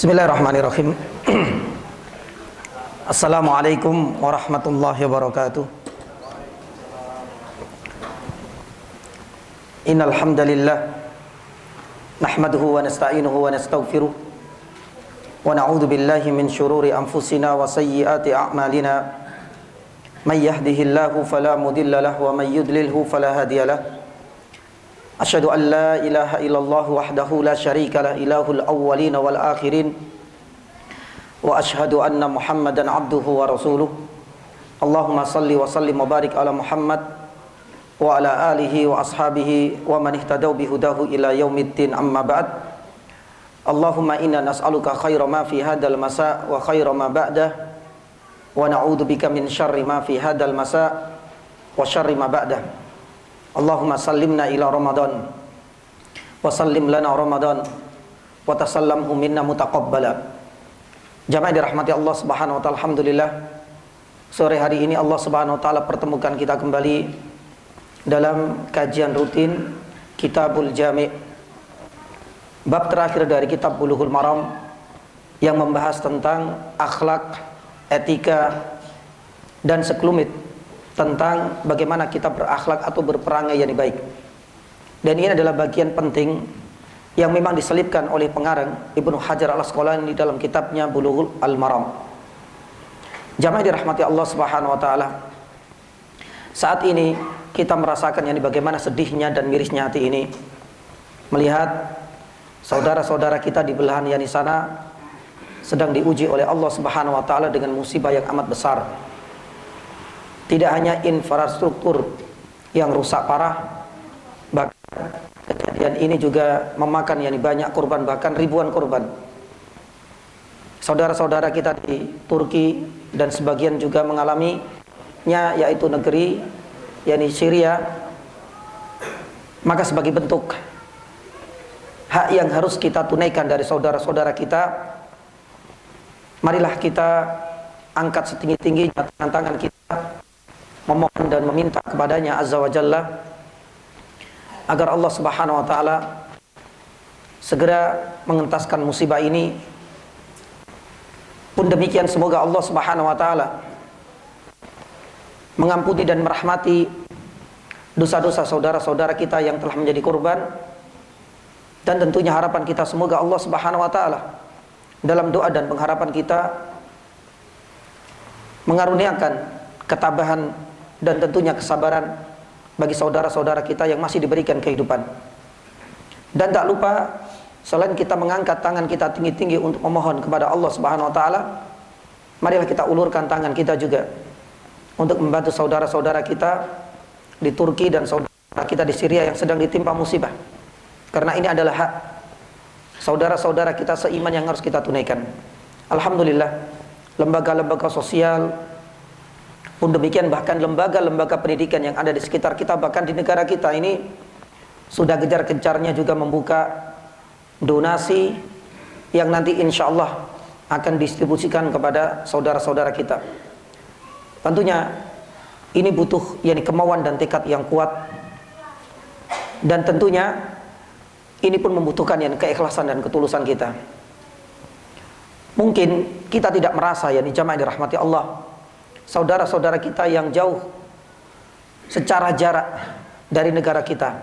Bismillahirrahmanirrahim. Assalamualaikum warahmatullahi wabarakatuh. Innal hamdalillah nahmaduhu wa nasta'inuhu wa nastaghfiruh wa na'udzu billahi min shururi anfusina wa sayyiati a'malina. May yahdihillahu fala mudilla lahu wa may yudlilhu fala hadiya lahu. Asyhadu an la ilaha illallah wahdahu la syarika lah ilahul awwalin wal akhirin wa asyhadu anna Muhammadan abduhu wa rasuluh. Allahumma salli wa sallim wa barik ala Muhammad wa ala alihi wa ashabihi wa man ihtadaw bihudahu ila yaumiddin, amma ba'd. Allahumma inna nas'aluka khaira ma fi hadzal masa wa khaira ma ba'dah wa na'udzu bika min syarri ma fi hadzal masa wa syarri ma ba'dah. Allahumma sallimna ila Ramadan wa sallim lana Ramadan wa tasallamhu minna mutaqabbala. Jamaah dirahmati Allah Subhanahu wa taala, alhamdulillah sore hari ini Allah Subhanahu wa taala pertemukan kita kembali dalam kajian rutin Kitabul Jami', bab terakhir dari kitab Bulughul Maram yang membahas tentang akhlak, etika dan sekelumit tentang bagaimana kita berakhlak atau berperangai yang baik. Dan ini adalah bagian penting yang memang diselipkan oleh pengarang Ibnu Hajar Al-Asqalani di dalam kitabnya Bulughul Maram. Jamaah dirahmati Allah Subhanahu wa taala, saat ini kita merasakan bagaimana sedihnya dan mirisnya hati ini melihat saudara-saudara kita di belahan yang di sana sedang diuji oleh Allah Subhanahu wa taala dengan musibah yang amat besar. Tidak hanya infrastruktur yang rusak parah, bahkan kejadian ini juga memakan banyak korban, bahkan ribuan korban. Saudara-saudara kita di Turki dan sebagian juga mengalaminya, yaitu negeri Syria. Maka sebagai bentuk hak yang harus kita tunaikan dari saudara-saudara kita, marilah kita angkat setinggi-tingginya tangan kita, memohon dan meminta kepadanya Azza wa Jalla agar Allah Subhanahu wa taala segera mengentaskan musibah ini. Pun demikian, semoga Allah Subhanahu wa taala mengampuni dan merahmati dosa-dosa saudara-saudara kita yang telah menjadi korban. Dan tentunya harapan kita, semoga Allah Subhanahu wa taala dalam doa dan pengharapan kita mengaruniakan ketabahan dan tentunya kesabaran bagi saudara-saudara kita yang masih diberikan kehidupan. Dan tak lupa, selain kita mengangkat tangan kita tinggi-tinggi untuk memohon kepada Allah Subhanahu wa taala, marilah kita ulurkan tangan kita juga untuk membantu saudara-saudara kita di Turki dan saudara kita di Syria yang sedang ditimpa musibah. Karena ini adalah hak saudara-saudara kita seiman yang harus kita tunaikan. Alhamdulillah, lembaga-lembaga sosial pun demikian, bahkan lembaga-lembaga pendidikan yang ada di sekitar kita, bahkan di negara kita ini sudah gencar-gencarnya juga membuka donasi yang nanti insya Allah akan distribusikan kepada saudara-saudara kita. Tentunya ini butuh kemauan dan tekad yang kuat, dan tentunya ini pun membutuhkan keikhlasan dan ketulusan kita. Mungkin kita tidak merasa jamaah dirahmati Allah, saudara-saudara kita yang jauh secara jarak dari negara kita,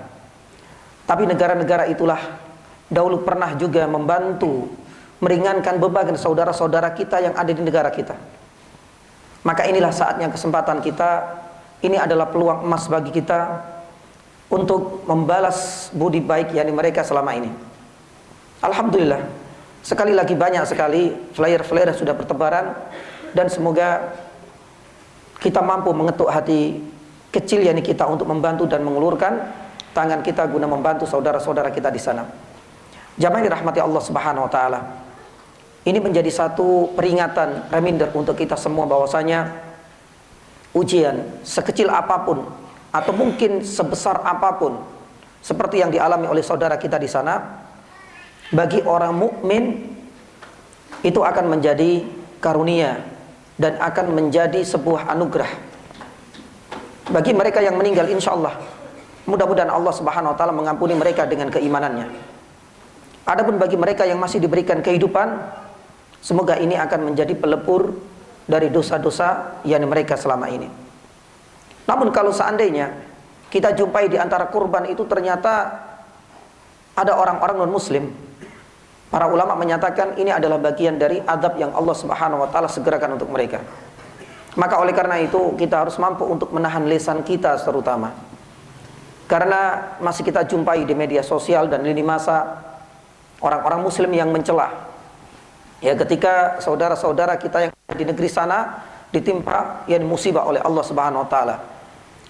tapi negara-negara itulah dahulu pernah juga membantu meringankan beban saudara-saudara kita yang ada di negara kita. Maka inilah saatnya, kesempatan kita, ini adalah peluang emas bagi kita untuk membalas budi baik mereka selama ini. Alhamdulillah, sekali lagi banyak sekali flyer-flyer yang sudah bertebaran, dan semoga kita mampu mengetuk hati kecil kita untuk membantu dan mengulurkan tangan kita guna membantu saudara-saudara kita di sana. Jamaah dirahmati Allah Subhanahu wa taala, ini menjadi satu peringatan, reminder untuk kita semua bahwasanya ujian sekecil apapun atau mungkin sebesar apapun seperti yang dialami oleh saudara kita di sana, bagi orang mukmin itu akan menjadi karunia dan akan menjadi sebuah anugerah. Bagi mereka yang meninggal, insya Allah mudah-mudahan Allah Subhanahu wa taala mengampuni mereka dengan keimanannya. Adapun bagi mereka yang masih diberikan kehidupan, Semoga ini akan menjadi pelebur dari dosa-dosa yang mereka selama ini. Namun kalau seandainya kita jumpai di antara kurban itu ternyata ada orang-orang non-muslim, para ulama menyatakan ini adalah bagian dari azab yang Allah Subhanahu wa taala segerakan untuk mereka. Maka oleh karena itu kita harus mampu untuk menahan lisan kita terutama. Karena masih kita jumpai di media sosial dan lini masa orang-orang muslim yang mencela. Ya, ketika saudara-saudara kita yang di negeri sana ditimpa musibah oleh Allah Subhanahu wa taala.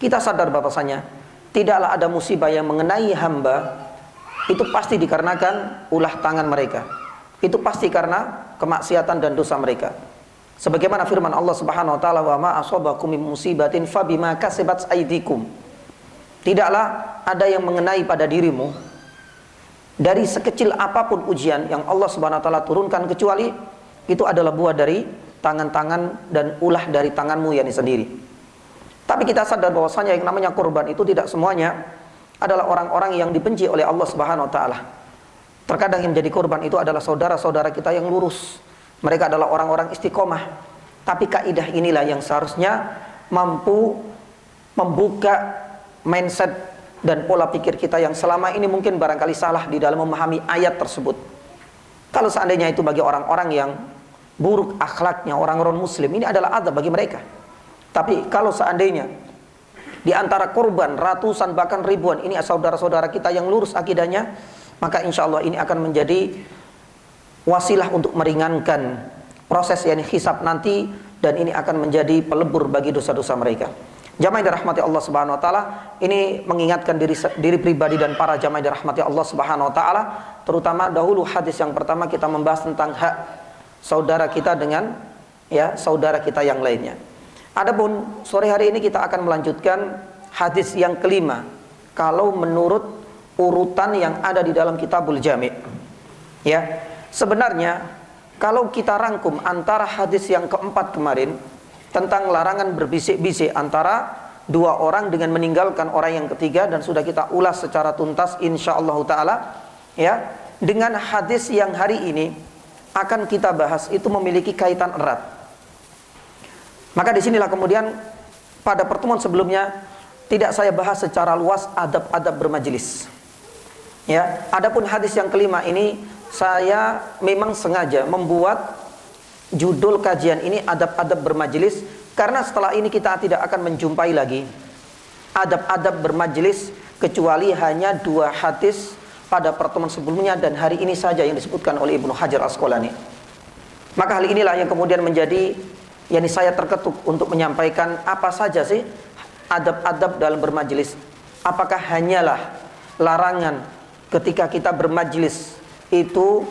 Kita sadar bahwasanya tidaklah ada musibah yang mengenai hamba itu pasti dikarenakan ulah tangan mereka. Itu pasti karena kemaksiatan dan dosa mereka. Sebagaimana firman Allah Subhanahu wa taala, "Wa ma asabakum min musibatin fabima kasabat aydikum." Tidaklah ada yang mengenai pada dirimu dari sekecil apapun ujian yang Allah Subhanahu wa taala turunkan kecuali itu adalah buah dari tangan-tangan dan ulah dari tanganmu yakni sendiri. Tapi kita sadar bahwasanya yang namanya korban itu tidak semuanya adalah orang-orang yang dibenci oleh Allah Subhanahu wa taala. Terkadang yang menjadi korban itu adalah saudara-saudara kita yang lurus. Mereka adalah orang-orang istiqomah. Tapi kaidah inilah yang seharusnya mampu membuka mindset dan pola pikir kita yang selama ini mungkin barangkali salah di dalam memahami ayat tersebut. Kalau seandainya itu bagi orang-orang yang buruk akhlaknya, orang-orang muslim, ini adalah azab bagi mereka. Tapi kalau seandainya di antara korban ratusan bahkan ribuan ini saudara-saudara kita yang lurus akidahnya, maka insya Allah ini akan menjadi wasilah untuk meringankan proses yang hisab nanti, dan ini akan menjadi pelebur bagi dosa-dosa mereka. Jamaah yang dirahmati Allah Subhanahu wa taala, ini mengingatkan diri pribadi dan para jamaah yang dirahmati Allah Subhanahu wa taala, terutama dahulu hadis yang pertama kita membahas tentang hak saudara kita dengan saudara kita yang lainnya. Adapun sore hari ini kita akan melanjutkan hadis yang kelima kalau menurut urutan yang ada di dalam Kitabul Jami'. Ya, sebenarnya kalau kita rangkum antara hadis yang keempat kemarin tentang larangan berbisik-bisik antara dua orang dengan meninggalkan orang yang ketiga, dan sudah kita ulas secara tuntas insyaallah taala, ya, dengan hadis yang hari ini akan kita bahas itu memiliki kaitan erat. Maka disinilah kemudian pada pertemuan sebelumnya tidak saya bahas secara luas adab-adab bermajelis. Ya, adapun hadis yang kelima ini saya memang sengaja membuat judul kajian ini adab-adab bermajelis, karena setelah ini kita tidak akan menjumpai lagi adab-adab bermajelis kecuali hanya dua hadis pada pertemuan sebelumnya dan hari ini saja yang disebutkan oleh Ibnu Hajar Asqalani. Maka hal inilah yang kemudian menjadi saya terketuk untuk menyampaikan apa saja sih adab-adab dalam bermajelis. Apakah hanyalah larangan ketika kita bermajelis itu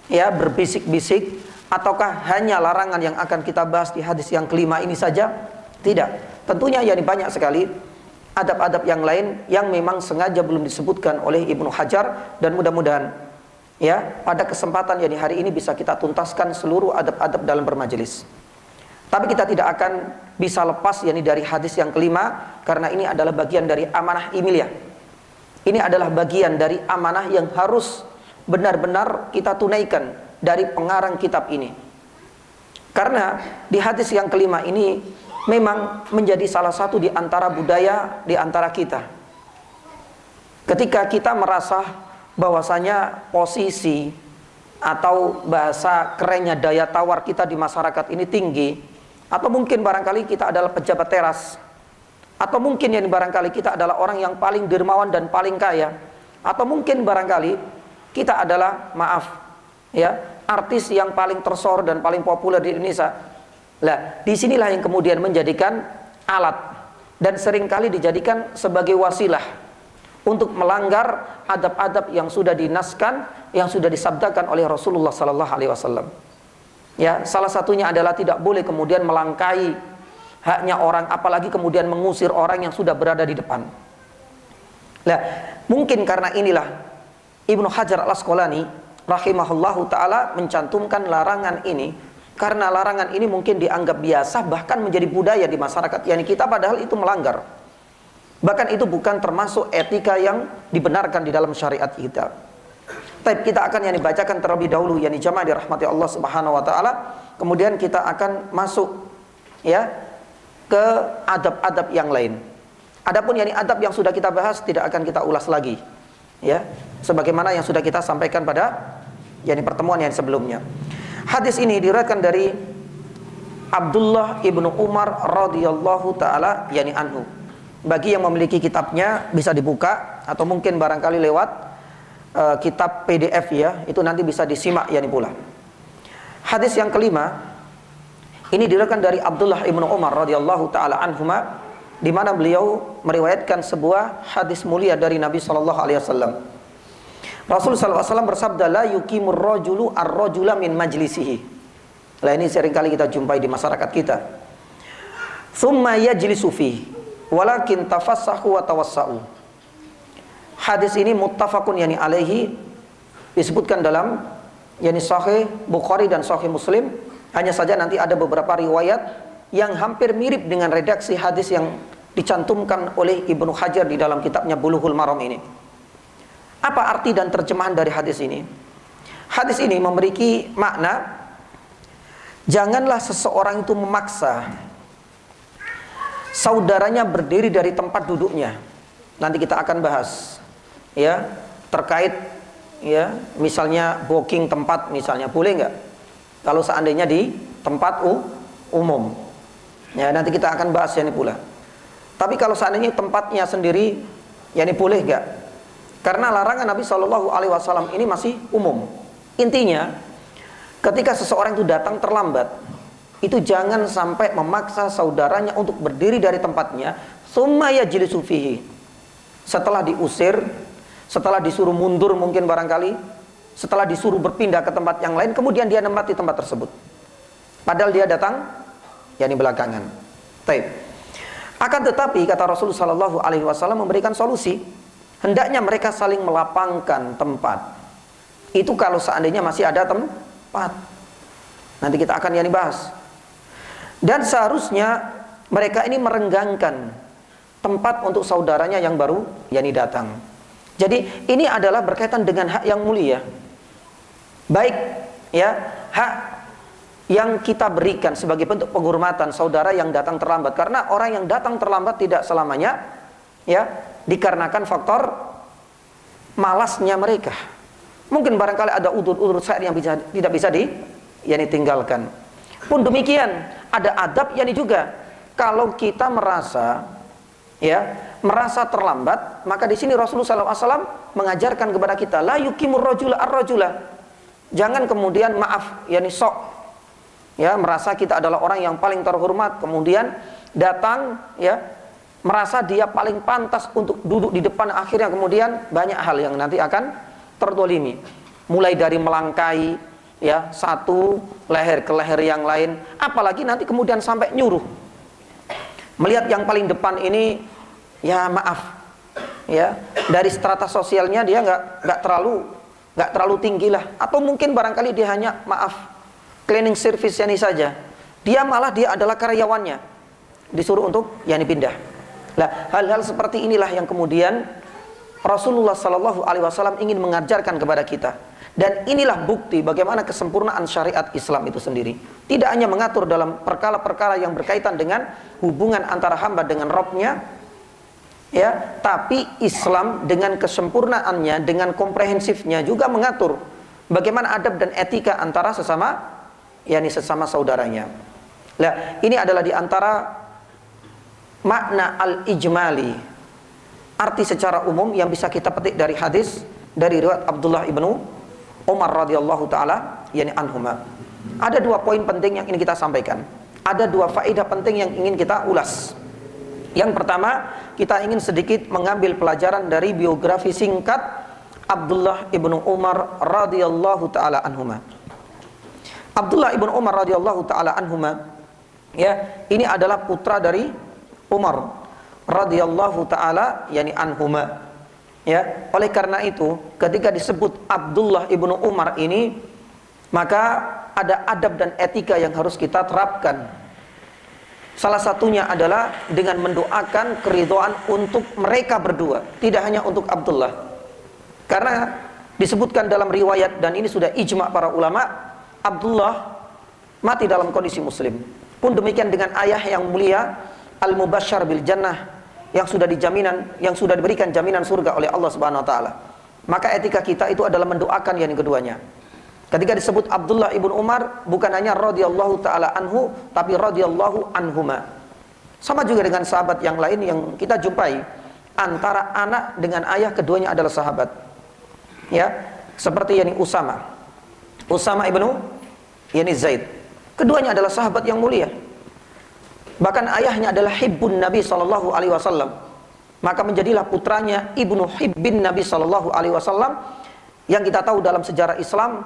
berbisik-bisik, ataukah hanya larangan yang akan kita bahas di hadis yang kelima ini saja? Tidak. Tentunya banyak sekali adab-adab yang lain yang memang sengaja belum disebutkan oleh Ibnu Hajar, dan mudah-mudahan pada kesempatan hari ini bisa kita tuntaskan seluruh adab-adab dalam bermajelis. Tapi kita tidak akan bisa lepas dari hadis yang kelima, karena ini adalah bagian dari amanah ilmiah. Ini adalah bagian dari amanah yang harus benar-benar kita tunaikan dari pengarang kitab ini. Karena di hadis yang kelima ini memang menjadi salah satu di antara budaya di antara kita. Ketika kita merasa bahwasanya posisi atau bahasa kerennya daya tawar kita di masyarakat ini tinggi, atau mungkin barangkali kita adalah pejabat teras, atau mungkin barangkali kita adalah orang yang paling dermawan dan paling kaya, atau mungkin barangkali kita adalah artis yang paling tersohor dan paling populer di Indonesia. Lah, disinilah yang kemudian menjadikan alat dan seringkali dijadikan sebagai wasilah untuk melanggar adab-adab yang sudah dinaskan, yang sudah disabdakan oleh Rasulullah sallallahu alaihi wasallam. Ya, salah satunya adalah tidak boleh kemudian melangkai haknya orang, apalagi kemudian mengusir orang yang sudah berada di depan. Lah, mungkin karena inilah Ibnu Hajar Al-Asqalani rahimahullahu ta'ala mencantumkan larangan ini, karena larangan ini mungkin dianggap biasa, bahkan menjadi budaya di masyarakat kita, padahal itu melanggar. Bahkan itu bukan termasuk etika yang dibenarkan di dalam syariat kita. Baik, kita akan bacakan terlebih dahulu jamaah dirahmati Allah Subhanahu wa taala. Kemudian kita akan masuk ke adab-adab yang lain. Adapun adab yang sudah kita bahas tidak akan kita ulas lagi. Sebagaimana yang sudah kita sampaikan pada pertemuan yang sebelumnya. Hadis ini diriwayatkan dari Abdullah ibnu Umar radhiyallahu taala anhu. Bagi yang memiliki kitabnya bisa dibuka atau mungkin barangkali lewat kitab PDF itu nanti bisa disimak pula. Hadis yang kelima ini diriwayatkan dari Abdullah ibnu Umar radhiyallahu taala anhuma, di mana beliau meriwayatkan sebuah hadis mulia dari Nabi sallallahu alaihi wasallam. Rasul sallallahu alaihi wasallam bersabda, la yuqimur rajulu ar-rajula min majlisihi. Lah ini seringkali kita jumpai di masyarakat kita. Tsumma yajlisu fihi walakin tafassahu wa tawassau. Hadis ini muttafaqun alaihi, disebutkan dalam Sahih Bukhari dan Sahih Muslim. Hanya saja nanti ada beberapa riwayat yang hampir mirip dengan redaksi hadis yang dicantumkan oleh Ibnu Hajar di dalam kitabnya Bulughul Maram ini. Apa arti dan terjemahan dari hadis ini? Hadis ini memiliki makna, janganlah seseorang itu memaksa saudaranya berdiri dari tempat duduknya. Nanti kita akan bahas terkait misalnya booking tempat misalnya, boleh nggak kalau seandainya di tempat umum. Nanti kita akan bahas pula. Tapi kalau seandainya tempatnya sendiri boleh nggak? Karena larangan Nabi Shallallahu Alaihi Wasallam ini masih umum. Intinya, ketika seseorang itu datang terlambat, itu jangan sampai memaksa saudaranya untuk berdiri dari tempatnya. Tsumma yajlisu fihi. Setelah diusir, setelah disuruh mundur mungkin barangkali, setelah disuruh berpindah ke tempat yang lain, kemudian dia menempati tempat tersebut. Padahal dia datang belakangan. Baik. Akan tetapi kata Rasulullah Shallallahu Alaihi Wasallam memberikan solusi. Hendaknya mereka saling melapangkan tempat. Itu kalau seandainya masih ada tempat. Nanti kita akan bahas. Dan seharusnya mereka ini merenggangkan tempat untuk saudaranya yang baru datang. Jadi ini adalah berkaitan dengan hak yang mulia. Baik hak yang kita berikan sebagai bentuk penghormatan saudara yang datang terlambat. Karena orang yang datang terlambat tidak selamanya dikarenakan faktor malasnya mereka. Mungkin barangkali ada udzur-udzur syar'i yang tidak bisa ditinggalkan. Pun demikian, ada adab juga. Kalau kita merasa terlambat, maka di sini Rasulullah SAW mengajarkan kepada kita, la yuqimur rajula ar-rajula. Jangan kemudian merasa kita adalah orang yang paling terhormat, kemudian datang merasa dia paling pantas untuk duduk di depan, akhirnya kemudian banyak hal yang nanti akan tertolimi. Mulai dari melangkai satu leher ke leher yang lain, apalagi nanti kemudian sampai nyuruh. Melihat yang paling depan ini dari strata sosialnya dia nggak terlalu tinggi lah, atau mungkin barangkali dia hanya cleaning service saja. Dia adalah karyawannya, disuruh untuk pindah. Nah, hal-hal seperti inilah yang kemudian Rasulullah Sallallahu Alaihi Wasallam ingin mengajarkan kepada kita. Dan inilah bukti bagaimana kesempurnaan syariat Islam itu sendiri. Tidak hanya mengatur dalam perkara-perkara yang berkaitan dengan hubungan antara hamba dengan Rabb-nya, tapi Islam dengan kesempurnaannya, dengan komprehensifnya juga mengatur bagaimana adab dan etika antara sesama saudaranya. Nah, ini adalah di antara makna al-ijmali, arti secara umum yang bisa kita petik dari hadis dari riwayat Abdullah ibnu Umar radhiyallahu taala anhuma. Ada dua poin penting yang ingin kita sampaikan. Ada dua faedah penting yang ingin kita ulas. Yang pertama, kita ingin sedikit mengambil pelajaran dari biografi singkat Abdullah ibnu Umar radhiyallahu taala anhuma. Abdullah ibnu Umar radhiyallahu taala anhuma, ini adalah putra dari Umar radhiyallahu taala anhuma. Oleh karena itu ketika disebut Abdullah ibnu Umar ini, maka ada adab dan etika yang harus kita terapkan. Salah satunya adalah dengan mendoakan keridhaan untuk mereka berdua, tidak hanya untuk Abdullah. Karena Disebutkan dalam riwayat, dan ini sudah ijma' para ulama, Abdullah mati dalam kondisi muslim. Pun demikian dengan ayah yang mulia, al-mubasysyar bil jannah, yang sudah diberikan jaminan surga oleh Allah Subhanahu wa taala. Maka etika kita itu adalah mendoakan yang keduanya. Ketika disebut Abdullah ibn Umar, bukan hanya radhiyallahu taala anhu, tapi radhiyallahu anhuma. Sama juga dengan sahabat yang lain yang kita jumpai, antara anak dengan ayah keduanya adalah sahabat. Ya, seperti yani Usama ibnu yani Zaid. Keduanya adalah sahabat yang mulia. Bahkan ayahnya adalah hibbun Nabi sallallahu alaihi wasallam. Maka menjadilah putranya ibnu hibbin Nabi sallallahu alaihi wasallam, yang kita tahu dalam sejarah Islam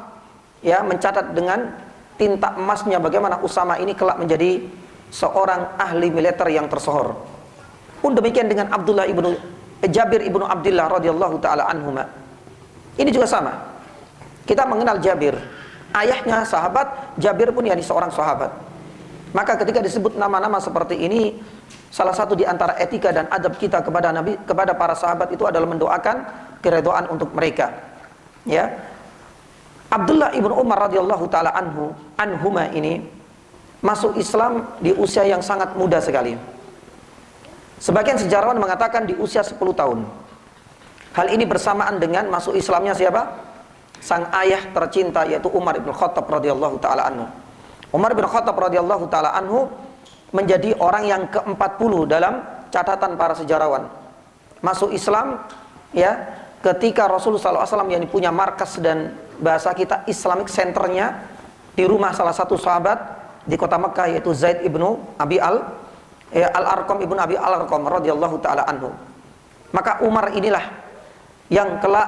ya mencatat dengan tinta emasnya bagaimana Usama ini kelak menjadi seorang ahli militer yang tersohor. Pun demikian dengan Jabir ibnu Abdullah radhiyallahu taala anhuma. Ini juga sama. Kita mengenal Jabir, ayahnya sahabat, Jabir pun yani seorang sahabat. Maka ketika disebut nama-nama seperti ini, salah satu di antara etika dan adab kita kepada Nabi, kepada para sahabat itu adalah mendoakan keridhaan untuk mereka. Ya. Abdullah ibnu Umar radhiyallahu taala anhuma ini masuk Islam di usia yang sangat muda sekali. Sebagian sejarawan mengatakan di usia 10 tahun. Hal ini bersamaan dengan masuk Islamnya siapa? Sang ayah tercinta, yaitu Umar bin Khattab radhiyallahu taala anhu. Umar bin Khattab radhiyallahu taala anhu menjadi orang yang ke-40 dalam catatan para sejarawan. Masuk Islam ya ketika Rasulullah SAW yang punya markas dan bahasa kita Islamic centernya di rumah salah satu sahabat di kota Mekah, yaitu Zaid ibnu Abi Al-Arqam ibnu Abi Al-Arqam radhiyallahu taala anhu. Maka Umar inilah yang kelak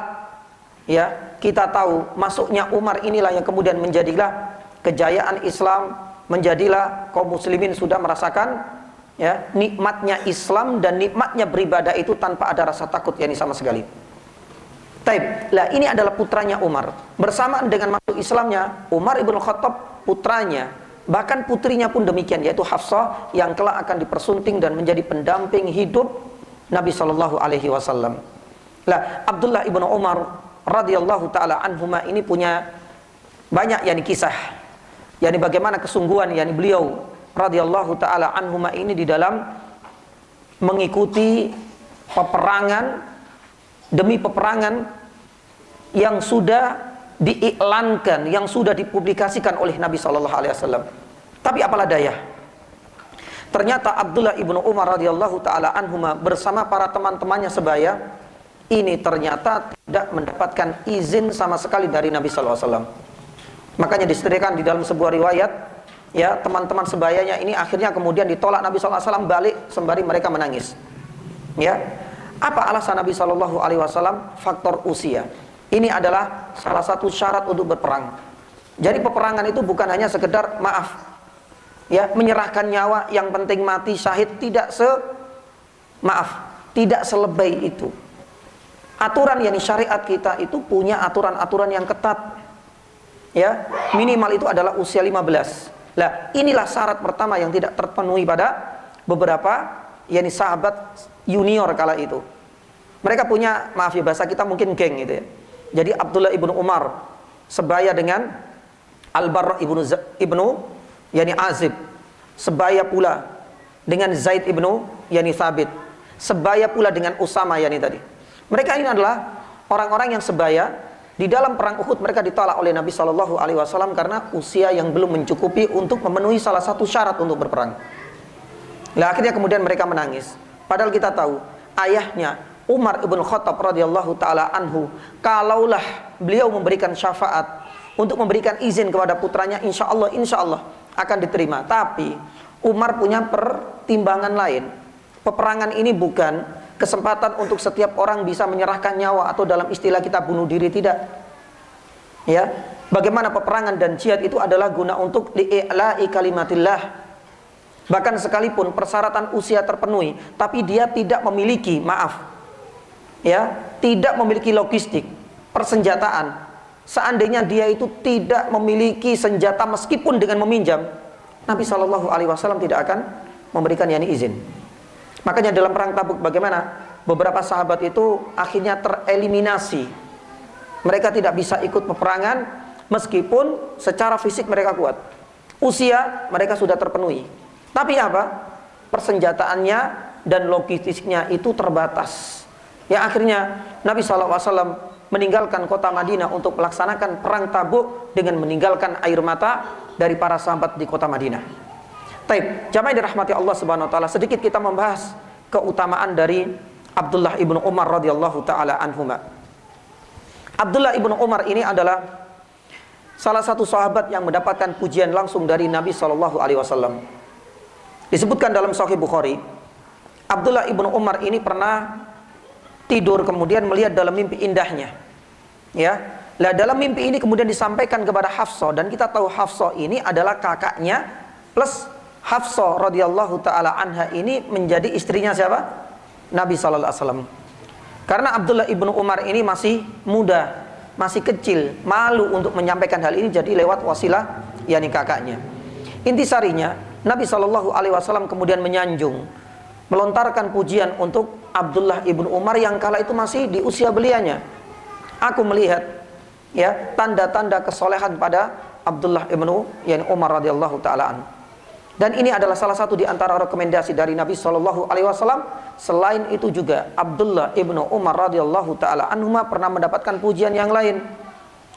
ya kita tahu masuknya Umar inilah yang kemudian menjadilah kejayaan Islam, menjadilah kaum muslimin sudah merasakan ya nikmatnya Islam dan nikmatnya beribadah itu tanpa ada rasa takut yani sama sekali. Taib. Lah ini adalah putranya Umar. Bersamaan dengan masuk Islamnya Umar ibn Khattab, putranya, bahkan putrinya pun demikian, yaitu Hafsah yang kelak akan dipersunting dan menjadi pendamping hidup Nabi sallallahu alaihi wasallam. Lah Abdullah ibn Umar radhiyallahu taala anhuma ini punya banyak yani kisah, yani bagaimana kesungguhan yani beliau radhiyallahu taala anhuma ini di dalam mengikuti peperangan demi peperangan yang sudah diiklankan, yang sudah dipublikasikan oleh Nabi sallallahu alaihi wasallam. Tapi apalah daya, ternyata Abdullah ibnu Umar radhiyallahu taala anhuma bersama para teman-temannya sebaya ini ternyata tidak mendapatkan izin sama sekali dari Nabi sallallahu alaihi wasallam. Makanya disebutkan di dalam sebuah riwayat, ya teman-teman sebayanya ini akhirnya kemudian ditolak Nabi sallallahu alaihi wasallam balik sembari mereka menangis. Ya, apa alasan Nabi sallallahu alaihi wasallam? Faktor usia. Ini adalah salah satu syarat untuk berperang. Jadi peperangan itu bukan hanya sekedar maaf, ya menyerahkan nyawa, yang penting mati syahid, tidak selebay itu. Aturan yang syariat kita itu punya aturan-aturan yang ketat. Ya, minimal itu adalah usia 15. Lah, inilah syarat pertama yang tidak terpenuhi pada beberapa yakni sahabat junior kala itu. Mereka punya, maaf ya bahasa kita mungkin geng gitu ya. Jadi Abdullah ibnu Umar sebaya dengan Al-Barra ibnu yani Azib, sebaya pula dengan Zaid ibnu yani Thabit, sebaya pula dengan Usama yani tadi. Mereka ini adalah orang-orang yang sebaya. Di dalam perang Uhud mereka ditolak oleh Nabi sallallahu alaihi wasallam karena usia yang belum mencukupi untuk memenuhi salah satu syarat untuk berperang. Lah akhirnya kemudian mereka menangis. Padahal kita tahu ayahnya Umar ibn Khattab radhiyallahu taala anhu, kalaulah beliau memberikan syafaat untuk memberikan izin kepada putranya, insya Allah akan diterima. Tapi Umar punya pertimbangan lain. Peperangan ini bukan kesempatan untuk setiap orang bisa menyerahkan nyawa atau dalam istilah kita bunuh diri, tidak. Ya, bagaimana peperangan dan jihad itu adalah guna untuk li'i'la'i kalimatillah. Bahkan sekalipun persyaratan usia terpenuhi, tapi dia tidak memiliki, tidak memiliki logistik, persenjataan. Seandainya dia itu tidak memiliki senjata meskipun dengan meminjam, Nabi sallallahu alaihi wasallam tidak akan memberikan yani izin. Makanya dalam perang Tabuk bagaimana beberapa sahabat itu akhirnya tereliminasi, Mereka tidak bisa ikut peperangan meskipun secara fisik mereka kuat. Usia mereka sudah terpenuhi. Tapi apa? Persenjataannya dan logistiknya itu terbatas. Ya akhirnya Nabi SAW meninggalkan kota Madinah untuk melaksanakan perang Tabuk dengan meninggalkan air mata dari para sahabat di kota Madinah. Taib, jamaah dirahmati Allah Subhanahu wa taala, sedikit kita membahas keutamaan dari Abdullah ibnu Umar radhiyallahu taala anhuma. Abdullah ibnu Umar ini adalah salah satu sahabat yang mendapatkan pujian langsung dari Nabi SAW. Disebutkan dalam Sahih Bukhari, Abdullah ibnu Umar ini pernah tidur kemudian melihat dalam mimpi indahnya. Ya, lah dalam mimpi ini kemudian disampaikan kepada Hafsah, dan kita tahu Hafsah ini adalah kakaknya plus Hafsah radhiyallahu taala anha ini menjadi istrinya siapa? Nabi SAW. Karena Abdullah ibnu Umar ini masih muda, masih kecil, malu untuk menyampaikan hal ini, jadi lewat wasilah yakni kakaknya. Intisarinya Nabi SAW kemudian menyanjung, melontarkan pujian untuk Abdullah ibnu Umar yang kala itu masih di usia belianya. Aku melihat ya tanda-tanda kesolehan pada Abdullah ibnu Umar radhiyallahu taala anhu. Dan ini adalah salah satu di antara rekomendasi dari Nabi SAW. Selain itu juga Abdullah ibnu Umar radhiyallahu taala anhu pernah mendapatkan pujian yang lain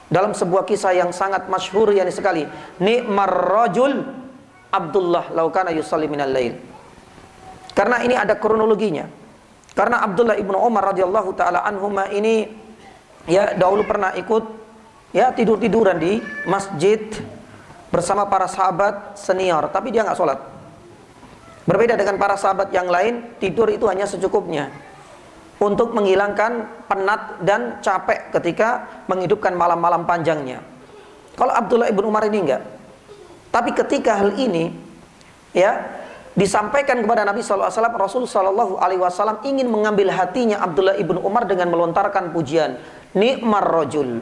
dalam sebuah kisah yang sangat masyhur yakni sekali, ni'mar rajul Abdullah law kana yusalli minal lail. Karena ini ada kronologinya. Karena Abdullah ibnu Umar radhiyallahu taala anhu ini ya dahulu pernah ikut ya tidur-tiduran di masjid bersama para sahabat senior, tapi dia nggak sholat. Berbeda dengan para sahabat yang lain, tidur itu hanya secukupnya untuk menghilangkan penat dan capek ketika menghidupkan malam-malam panjangnya. Kalau Abdullah ibnu Umar ini enggak. Tapi ketika hal ini ya disampaikan kepada Nabi SAW, Rasulullah SAW ingin mengambil hatinya Abdullah ibnu Umar dengan melontarkan pujian, ni'mar rajul,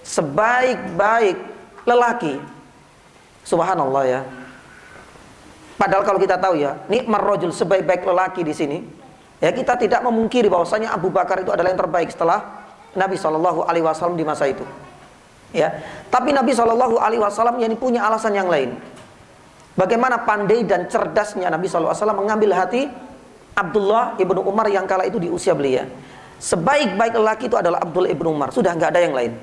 sebaik-baik lelaki. Subhanallah ya. Padahal kalau kita tahu ya, ni'mar rajul, sebaik-baik lelaki di sini, ya kita tidak memungkiri bahwasanya Abu Bakar itu adalah yang terbaik setelah Nabi SAW di masa itu. Ya, tapi Nabi SAW yang punya alasan yang lain. Bagaimana pandai dan cerdasnya Nabi SAW mengambil hati Abdullah ibnu Umar yang kala itu di usia belia. Sebaik-baik lelaki itu adalah Abdullah ibnu Umar, sudah nggak ada yang lain.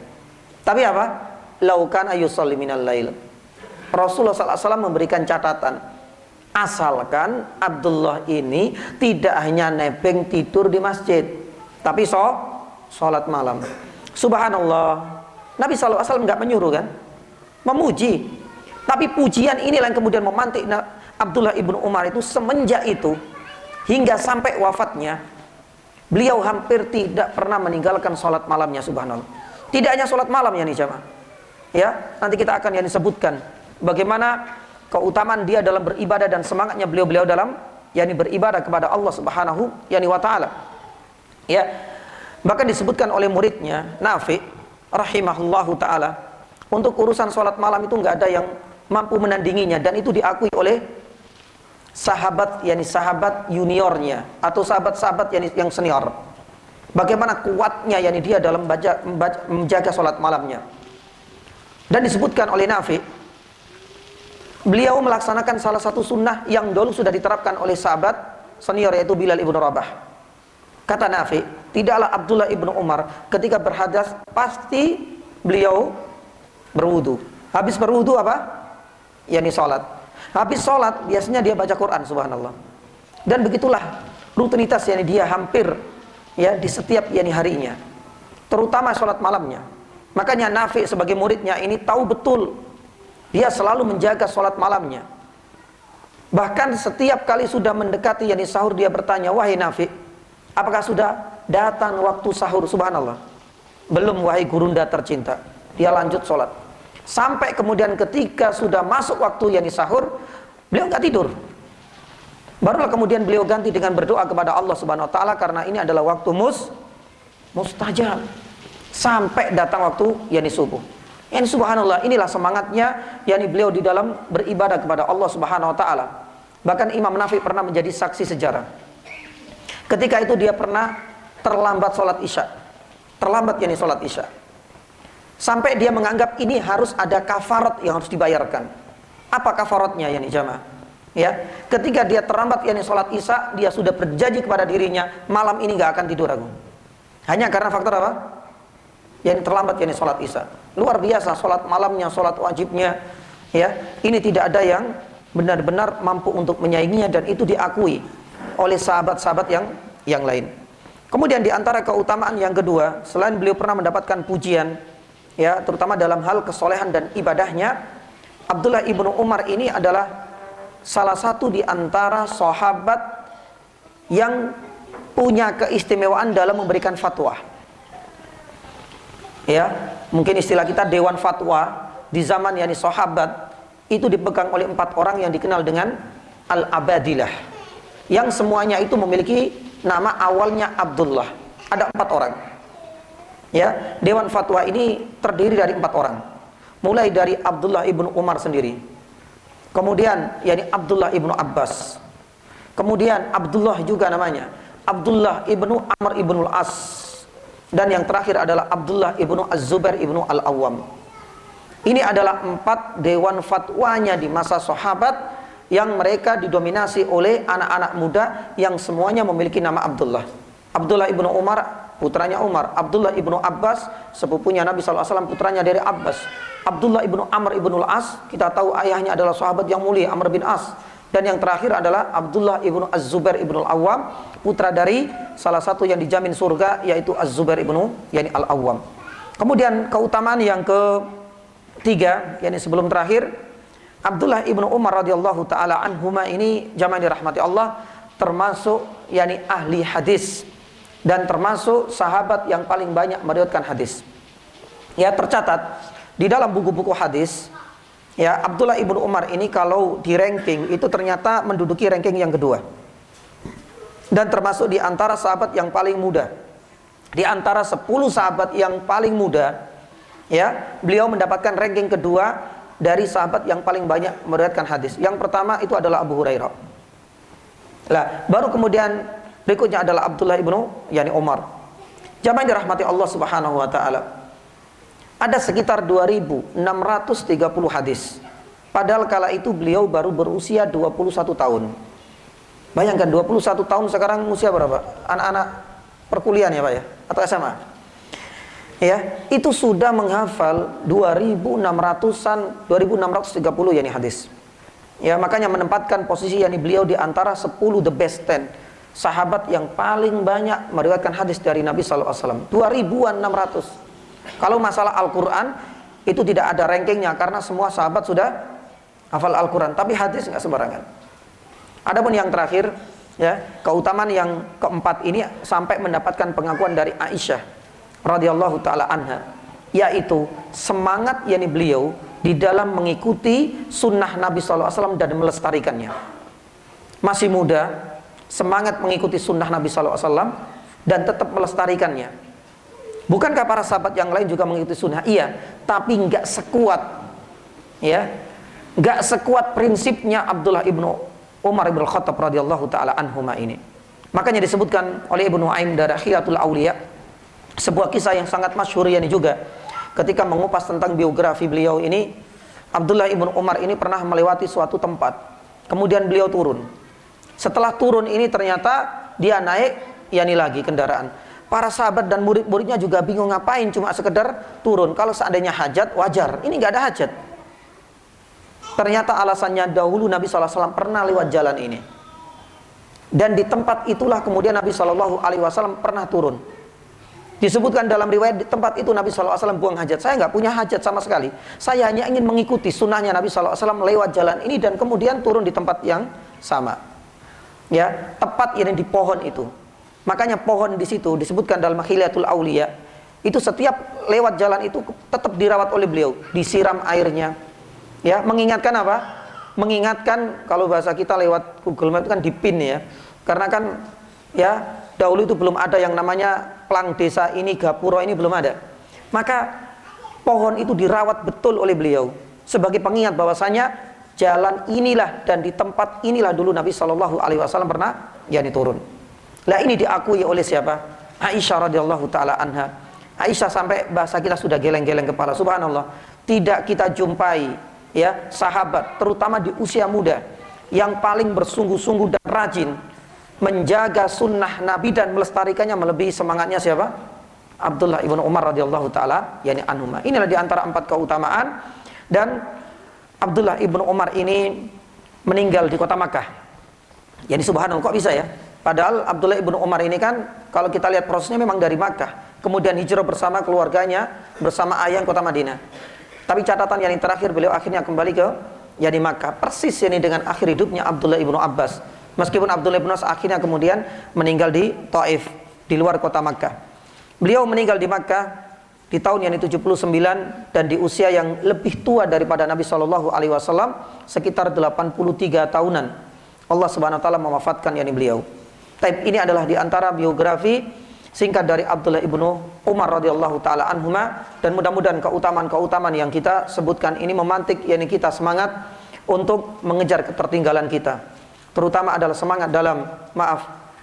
Tapi apa? Laukan ayusalli minal lail. Rasulullah SAW memberikan catatan, asalkan Abdullah ini tidak hanya nebeng tidur di masjid, tapi sholat malam. Subhanallah, Nabi SAW nggak menyuruh kan, memuji. Tapi pujian inilah yang kemudian memantik Abdullah ibnu Umar itu. Semenjak itu hingga sampai wafatnya, beliau hampir tidak pernah meninggalkan sholat malamnya. Subhanallah. Tidak hanya sholat malam ya nih jamaah. Ya, nanti kita akan yang disebutkan bagaimana keutamaan dia dalam beribadah dan semangatnya beliau dalam yakni beribadah kepada Allah Subhanahu wa taala. Ya. Bahkan disebutkan oleh muridnya Nafi rahimahullahu taala, untuk urusan sholat malam itu enggak ada yang mampu menandinginya, dan itu diakui oleh sahabat yakni sahabat juniornya atau sahabat-sahabat yang senior. Bagaimana kuatnya yakni dia dalam menjaga sholat malamnya. Dan disebutkan oleh Nafi, beliau melaksanakan salah satu sunnah yang dulu sudah diterapkan oleh sahabat senior, yaitu Bilal ibnu Rabah. Kata Nafi, tidaklah Abdullah ibnu Umar ketika berhadas pasti beliau berwudu. Habis berwudu apa? Yani sholat. Habis sholat biasanya dia baca Quran. Subhanallah. Dan begitulah rutinitas yani dia hampir ya di setiap yani harinya, terutama sholat malamnya. Makanya Nafi sebagai muridnya ini tahu betul dia selalu menjaga sholat malamnya. Bahkan setiap kali sudah mendekati yani sahur, dia bertanya, wahai Nafi, apakah sudah datang waktu sahur? Subhanallah. Belum wahai gurunda tercinta. Dia lanjut sholat. Sampai kemudian ketika sudah masuk waktu yani sahur, beliau nggak tidur. Barulah kemudian beliau ganti dengan berdoa kepada Allah Subhanahu wa taala, karena ini adalah waktu mustajab. Sampai datang waktu yani subuh. Yani subhanallah, inilah semangatnya yani beliau di dalam beribadah kepada Allah Subhanahu wa taala. Bahkan Imam Nafi pernah menjadi saksi sejarah. Ketika itu dia pernah terlambat sholat isya. Terlambat yani sholat isya. Sampai dia menganggap ini harus ada kafarat yang harus dibayarkan. Apa kafaratnya ya nih jamaah? Ya, ketika dia terlambat yakni sholat isya, dia sudah berjanji kepada dirinya malam ini gak akan tidur aku. Hanya karena faktor apa? Yang terlambat yakni sholat isya. Luar biasa sholat malamnya, sholat wajibnya. Ya, ini tidak ada yang benar-benar mampu untuk menyainginya, dan itu diakui oleh sahabat-sahabat yang lain. Kemudian di antara keutamaan yang kedua, selain beliau pernah mendapatkan pujian, ya, terutama dalam hal kesolehan dan ibadahnya, Abdullah ibnu Umar ini adalah salah satu di antara sahabat yang punya keistimewaan dalam memberikan fatwa. Ya, mungkin istilah kita dewan fatwa di zaman yakni sahabat itu dipegang oleh 4 orang yang dikenal dengan Al-Abadilah, yang semuanya itu memiliki nama awalnya Abdullah. Ada 4 orang. Ya, dewan fatwa ini terdiri dari 4 orang. Mulai dari Abdullah ibnu Umar sendiri, kemudian yakni Abdullah ibnu Abbas, kemudian Abdullah juga namanya Abdullah ibnu Amr ibnu Al-As, dan yang terakhir adalah Abdullah ibnu Az-Zubair ibnu Al-Awwam. Ini adalah 4 dewan fatwanya di masa sahabat, yang mereka didominasi oleh anak-anak muda yang semuanya memiliki nama Abdullah. Abdullah ibnu Umar, putranya Umar. Abdullah ibnu Abbas, sepupunya Nabi SAW, putranya dari Abbas. Abdullah ibnu Amr ibnu Al-As, kita tahu ayahnya adalah sahabat yang mulia, Amr bin As. Dan yang terakhir adalah Abdullah ibnu Az-Zubair ibnu Al-Awwam, putra dari salah satu yang dijamin surga, yaitu Az-Zubair ibnu yani Al-Awwam. Kemudian keutamaan yang ketiga, yakni sebelum terakhir, Abdullah ibnu Umar radhiyallahu taala anhuma ini jamaah dirahmati Allah, termasuk yakni ahli hadis dan termasuk sahabat yang paling banyak meriwayatkan hadis. Ya, tercatat di dalam buku-buku hadis, ya, Abdullah ibnu Umar ini kalau di ranking itu ternyata menduduki ranking yang kedua, dan termasuk di antara sahabat yang paling muda. Di antara 10 sahabat yang paling muda, ya, beliau mendapatkan ranking kedua dari sahabat yang paling banyak meriwayatkan hadis. Yang pertama itu adalah Abu Hurairah. Lah, baru kemudian berikutnya adalah Abdullah ibnu yani Umar. Jamaah dirahmati Allah Subhanahu wa taala. Ada sekitar 2630 hadis. Padahal kala itu beliau baru berusia 21 tahun. Bayangkan 21 tahun sekarang usia berapa? Anak-anak perkuliahan ya Pak ya? Atau SMA? Ya, itu sudah menghafal 2630 yakni hadis. Ya, makanya menempatkan posisi yakni beliau di antara 10 the best 10 sahabat yang paling banyak meriwayatkan hadis dari Nabi sallallahu alaihi wasallam. 2600. Kalau masalah Al-Qur'an itu tidak ada rankingnya karena semua sahabat sudah hafal Al-Qur'an, tapi hadis enggak sembarangan. Adapun yang terakhir, ya, keutamaan yang keempat ini sampai mendapatkan pengakuan dari Aisyah radhiyallahu taala anha, yaitu semangat yakni beliau di dalam mengikuti sunnah Nabi sallallahu alaihi wasallam dan melestarikannya. Masih muda, semangat mengikuti sunnah Nabi sallallahu alaihi wasallam dan tetap melestarikannya. Bukankah para sahabat yang lain juga mengikuti sunnah? Iya, tapi enggak sekuat, ya, enggak sekuat prinsipnya Abdullah ibnu Umar ibn Khattab radhiyallahu taala anhuma ini. Makanya disebutkan oleh Ibnu Nu'aim dari Khilatul Auliya, sebuah kisah yang sangat masyhur ini juga, ketika mengupas tentang biografi beliau ini. Abdullah ibnu Umar ini pernah melewati suatu tempat, kemudian beliau turun. Setelah turun ini ternyata dia naik yakni lagi kendaraan. Para sahabat dan murid-muridnya juga bingung, ngapain cuma sekedar turun, kalau seandainya hajat wajar, ini nggak ada hajat. Ternyata alasannya dahulu Nabi SAW pernah lewat jalan ini, dan di tempat itulah kemudian Nabi SAW pernah turun. Disebutkan dalam riwayat di tempat itu Nabi SAW buang hajat. Saya nggak punya hajat sama sekali, saya hanya ingin mengikuti sunnahnya Nabi SAW lewat jalan ini dan kemudian turun di tempat yang sama. Ya, tepat ini di pohon itu. Makanya pohon di situ disebutkan dalam Khilatul Auliya, itu setiap lewat jalan itu tetap dirawat oleh beliau, disiram airnya. Ya, mengingatkan apa? Mengingatkan, kalau bahasa kita lewat Google Maps itu kan dipin ya. Karena kan ya dahulu itu belum ada yang namanya plang desa ini, gapuro ini belum ada. Maka pohon itu dirawat betul oleh beliau sebagai pengingat bahwasanya jalan inilah dan di tempat inilah dulu Nabi Shallallahu alaihi wasallam pernah yakni turun. Lah ini diakui oleh siapa? Aisyah radhiyallahu taala anha. Aisyah sampai bahasa kita sudah geleng-geleng kepala. Subhanallah, tidak kita jumpai ya sahabat terutama di usia muda yang paling bersungguh-sungguh dan rajin menjaga sunnah Nabi dan melestarikannya melebihi semangatnya siapa? Abdullah ibnu Umar radhiyallahu taala yani anhuma. Inilah di antara 4 keutamaan. Dan Abdullah ibnu Umar ini meninggal di kota Makkah. Jadi subhanallah, kok bisa ya? Padahal Abdullah ibnu Umar ini kan kalau kita lihat prosesnya memang dari Makkah, kemudian hijrah bersama keluarganya, bersama ayah kota Madinah. Tapi catatan yang terakhir, beliau akhirnya kembali ke yani Makkah. Persis ini dengan akhir hidupnya Abdullah ibnu Abbas. Meskipun Abdullah ibnu Abbas akhirnya kemudian meninggal di Taif, di luar kota Makkah. Beliau meninggal di Makkah di tahun yang 79 dan di usia yang lebih tua daripada Nabi SAW, sekitar 83 tahunan. Allah Subhanahu wa taala mewafatkan yani beliau. Ini adalah di antara biografi singkat dari Abdullah ibnu Umar radhiyallahu taala anhuma, dan mudah-mudahan keutamaan-keutamaan yang kita sebutkan ini memantik yani kita semangat untuk mengejar ketertinggalan kita. Terutama adalah semangat dalam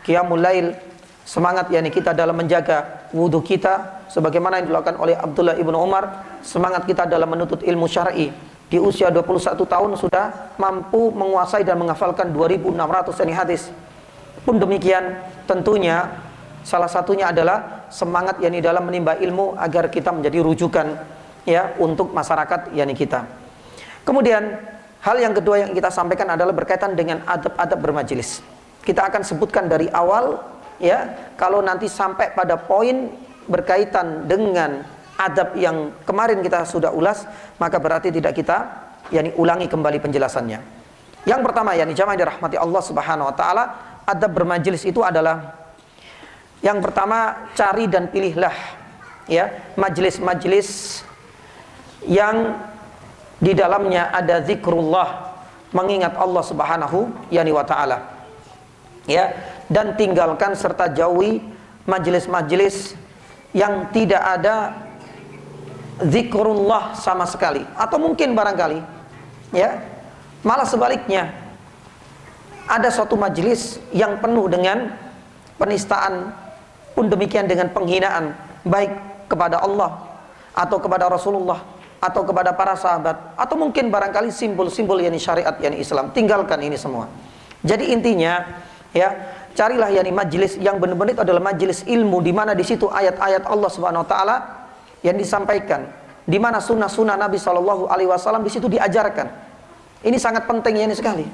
qiyamul lail, semangat yani kita dalam menjaga wudhu kita sebagaimana yang dilakukan oleh Abdullah ibnu Umar, semangat kita dalam menuntut ilmu syar'i. Di usia 21 tahun sudah mampu menguasai dan menghafalkan 2600 yani hadis. Pun demikian tentunya salah satunya adalah semangat yani dalam menimba ilmu agar kita menjadi rujukan ya untuk masyarakat yani kita. Kemudian hal yang kedua yang kita sampaikan adalah berkaitan dengan adab-adab bermajelis. Kita akan sebutkan dari awal ya, kalau nanti sampai pada poin berkaitan dengan adab yang kemarin kita sudah ulas, maka berarti tidak kita yani ulangi kembali penjelasannya. Yang pertama yani jamaah dirahmati Allah Subhanahu wa taala, adab bermajelis itu adalah yang pertama, cari dan pilihlah ya majelis-majelis yang di dalamnya ada zikrullah, mengingat Allah Subhanahu yani wa taala. Ya, dan tinggalkan serta jauhi majelis-majelis yang tidak ada zikrullah sama sekali, atau mungkin barangkali ya malah sebaliknya ada suatu majelis yang penuh dengan penistaan, pun demikian dengan penghinaan baik kepada Allah atau kepada Rasulullah atau kepada para sahabat, atau mungkin barangkali simbol-simbol yani syariat yani Islam. Tinggalkan ini semua. Jadi intinya ya, carilah yani majelis yang benar-benar itu adalah majelis ilmu, di mana di situ ayat-ayat Allah Subhanahu wa taala yang disampaikan, di mana sunnah-sunnah Nabi sallallahu alaihi wasallam di situ diajarkan. Ini sangat penting yani sekali.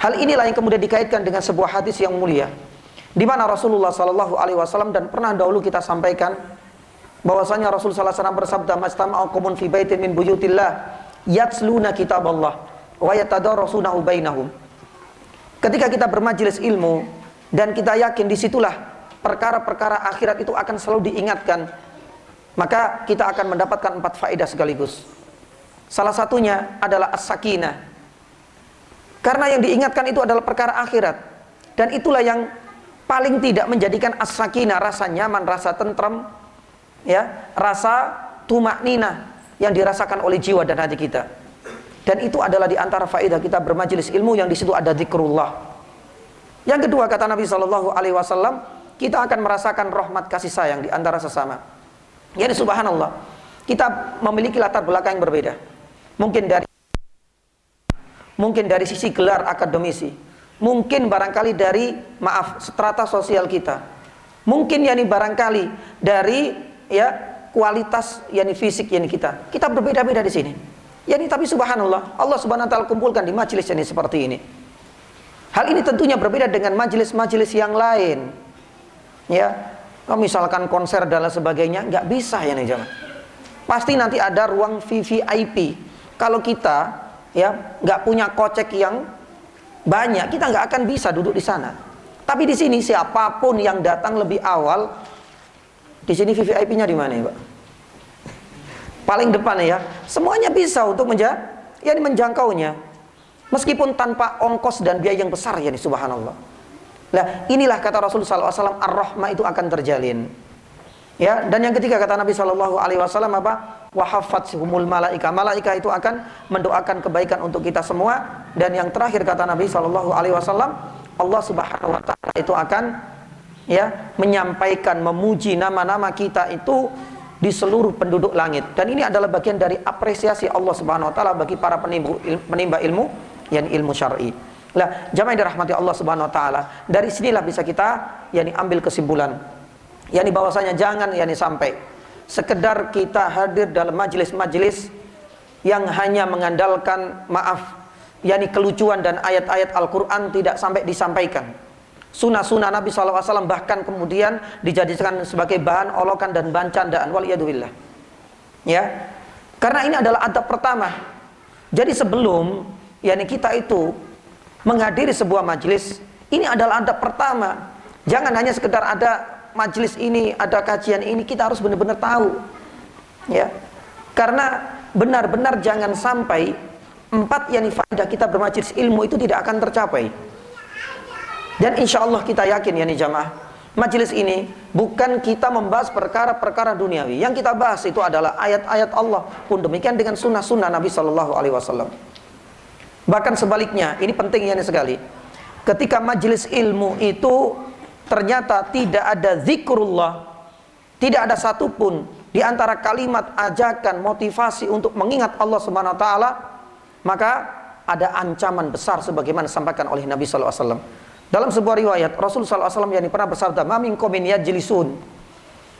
Hal inilah yang kemudian dikaitkan dengan sebuah hadis yang mulia, di mana Rasulullah sallallahu alaihi wasallam, dan pernah dahulu kita sampaikan bahwasanya Rasul sallallahu alaihi wasallam bersabda, "Mastama'u qaumun fi baitin min buyutillah yatsluna kitaballah wa yatadarasunahu bainahum." Ketika kita bermajelis ilmu dan kita yakin disitulah perkara-perkara akhirat itu akan selalu diingatkan, maka kita akan mendapatkan 4 faedah sekaligus. Salah satunya adalah as-sakinah, karena yang diingatkan itu adalah perkara akhirat, dan itulah yang paling tidak menjadikan as-sakinah, rasa nyaman, rasa tentram ya, rasa tumakninah yang dirasakan oleh jiwa dan hati kita. Dan itu adalah di antara faedah kita bermajelis ilmu yang di situ ada zikrullah. Yang kedua, kata Nabi sallallahu alaihi wasallam, kita akan merasakan rahmat kasih sayang di antara sesama. Yani subhanallah, kita memiliki latar belakang yang berbeda. Mungkin dari sisi gelar akademisi, mungkin barangkali dari strata sosial kita. Mungkin yani barangkali dari ya kualitas yani fisik yani kita. Kita berbeda-beda di sini. Yani tapi subhanallah, Allah Subhanahu wa taala kumpulkan di majelis ini seperti ini. Hal ini tentunya berbeda dengan majelis-majelis yang lain. Ya, kalau misalkan konser dan sebagainya nggak bisa ya nih jemaah. Pasti nanti ada ruang VVIP. Kalau kita ya nggak punya kocek yang banyak, kita nggak akan bisa duduk di sana. Tapi di sini siapapun yang datang lebih awal, di sini VVIP-nya di mana ya, Pak? Paling depan ya, semuanya bisa untuk menjangkaunya, meskipun tanpa ongkos dan biaya yang besar ya, subhanallah. Nah, inilah kata Rasul sallallahu alaihi wasallam, ar-rahmah itu akan terjalin. Ya, dan yang ketiga kata Nabi sallallahu alaihi wasallam apa? Wa haffathumul malaika. Malaika itu akan mendoakan kebaikan untuk kita semua. Dan yang terakhir kata Nabi sallallahu alaihi wasallam, Allah Subhanahu wa taala itu akan ya, menyampaikan, memuji nama-nama kita itu di seluruh penduduk langit. Dan ini adalah bagian dari apresiasi Allah Subhanahu wa taala bagi para penimba ilmu, yang ilmu syar'i. Lah, jamaah yang dirahmati Allah Subhanahu wa taala, dari sinilah bisa kita ambil kesimpulan, bahwasanya jangan sampai sekedar kita hadir dalam majelis-majelis yang hanya mengandalkan kelucuan dan ayat-ayat Al-Quran tidak sampai disampaikan. Sunnah-sunnah Nabi SAW bahkan kemudian dijadikan sebagai bahan olokan dan bahan candaan. Waliyadzubillah. Ya, karena ini adalah adab pertama. Jadi sebelum kita itu menghadiri sebuah majelis, ini adalah adab pertama. Jangan hanya sekedar ada majelis ini, ada kajian ini, kita harus benar-benar tahu. Ya, karena benar-benar jangan sampai 4 faedah kita bermajelis ilmu itu tidak akan tercapai. Dan insya Allah kita yakin jamaah, majelis ini bukan kita membahas perkara-perkara duniawi. Yang kita bahas itu adalah ayat-ayat Allah, pun demikian dengan sunnah-sunnah Nabi Sallallahu Alaihi Wasallam. Bahkan sebaliknya, ini penting sekali. Ketika majelis ilmu itu ternyata tidak ada zikrullah, tidak ada satupun di antara kalimat ajakan motivasi untuk mengingat Allah Subhanahu Wa Taala, maka ada ancaman besar sebagaimana disampaikan oleh Nabi Sallallahu Alaihi Wasallam. Dalam sebuah riwayat Rasulullah SAW pernah bersabda, "Ma min qaumin yajlisun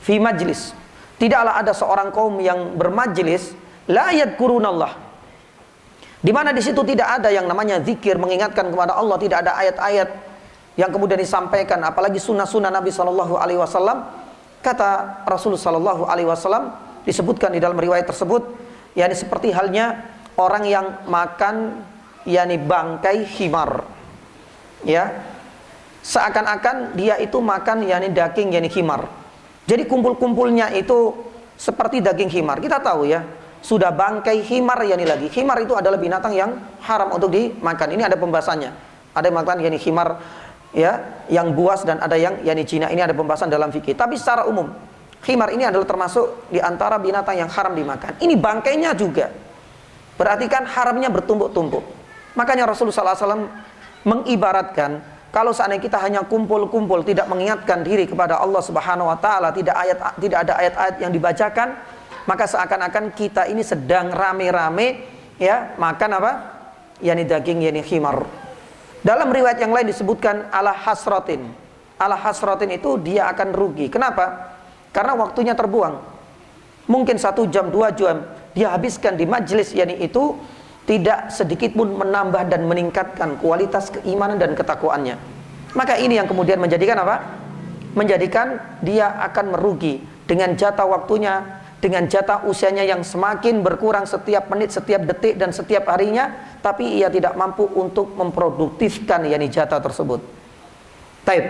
fi majlis." Tidaklah ada seorang kaum yang bermajlis la yadhkurunallah, di mana di situ tidak ada yang namanya zikir, mengingatkan kepada Allah, tidak ada ayat-ayat yang kemudian disampaikan, apalagi sunnah-sunnah Nabi Sallallahu Alaihi Wasallam. Kata Rasulullah Sallallahu Alaihi Wasallam, disebutkan di dalam riwayat tersebut, seperti halnya orang yang makan bangkai himar, ya, seakan-akan dia itu makan daging himar. Jadi kumpul-kumpulnya itu seperti daging himar. Kita tahu ya, sudah bangkai himar lagi. Himar itu adalah binatang yang haram untuk dimakan. Ini ada pembahasannya. Ada yang makan himar yang buas, dan ada yang jina. Ini ada pembahasan dalam fikih. Tapi secara umum, himar ini adalah termasuk di antara binatang yang haram dimakan. Ini bangkainya juga. Berarti kan haramnya bertumpuk-tumpuk. Makanya Rasulullah SAW mengibaratkan, kalau seandainya kita hanya kumpul-kumpul tidak mengingatkan diri kepada Allah Subhanahu wa taala, tidak ada ayat-ayat yang dibacakan, maka seakan-akan kita ini sedang rame-rame makan daging himar. Dalam riwayat yang lain disebutkan ala hasratin. Ala hasratin itu dia akan rugi. Kenapa? Karena waktunya terbuang. Mungkin 1 jam, 2 jam dia habiskan di majelis itu tidak sedikit pun menambah dan meningkatkan kualitas keimanan dan ketakwaannya. Maka ini yang kemudian menjadikan menjadikan dia akan merugi dengan jatah waktunya, dengan jatah usianya yang semakin berkurang setiap menit, setiap detik, dan setiap harinya, tapi ia tidak mampu untuk memproduktifkan jatah tersebut. Taib.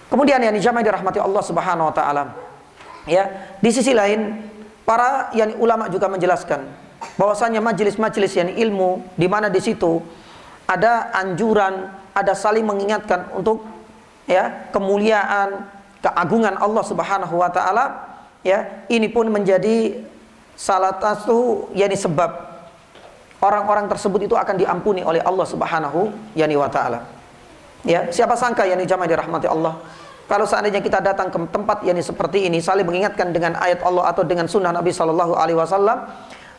Kemudian jamaah dirahmati Allah Subhanahu wa taala. Ya, di sisi lain para ulama juga menjelaskan bahwasanya majelis-majelis ilmu, di mana di situ ada anjuran, ada saling mengingatkan untuk kemuliaan, keagungan Allah Subhanahu wa taala, ini pun menjadi salah satu sebab orang-orang tersebut itu akan diampuni oleh Allah Subhanahu wa taala. Siapa sangka jamaah dirahmati Allah, kalau seandainya kita datang ke tempat seperti ini, saling mengingatkan dengan ayat Allah atau dengan sunnah Nabi Sallallahu Alaihi Wasallam,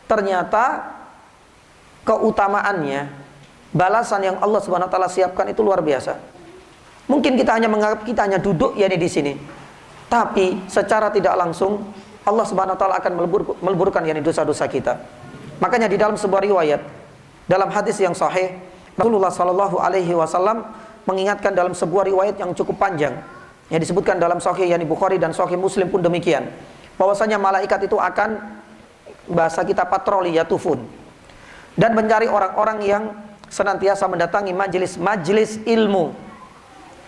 ternyata keutamaannya, balasan yang Allah Subhanahu wa taala siapkan itu luar biasa. Mungkin kita hanya menganggap kita hanya duduk di sini, tapi secara tidak langsung Allah Subhanahu wa taala akan meleburkan dosa-dosa kita. Makanya di dalam sebuah riwayat, dalam hadis yang sahih, Rasulullah Sallallahu Alaihi Wasallam mengingatkan dalam sebuah riwayat yang cukup panjang, yang disebutkan dalam Sahih Bukhari dan Sahih Muslim pun demikian, bahwasanya malaikat itu akan, bahasa kita patroli, yatufun, dan mencari orang-orang yang senantiasa mendatangi majelis ilmu.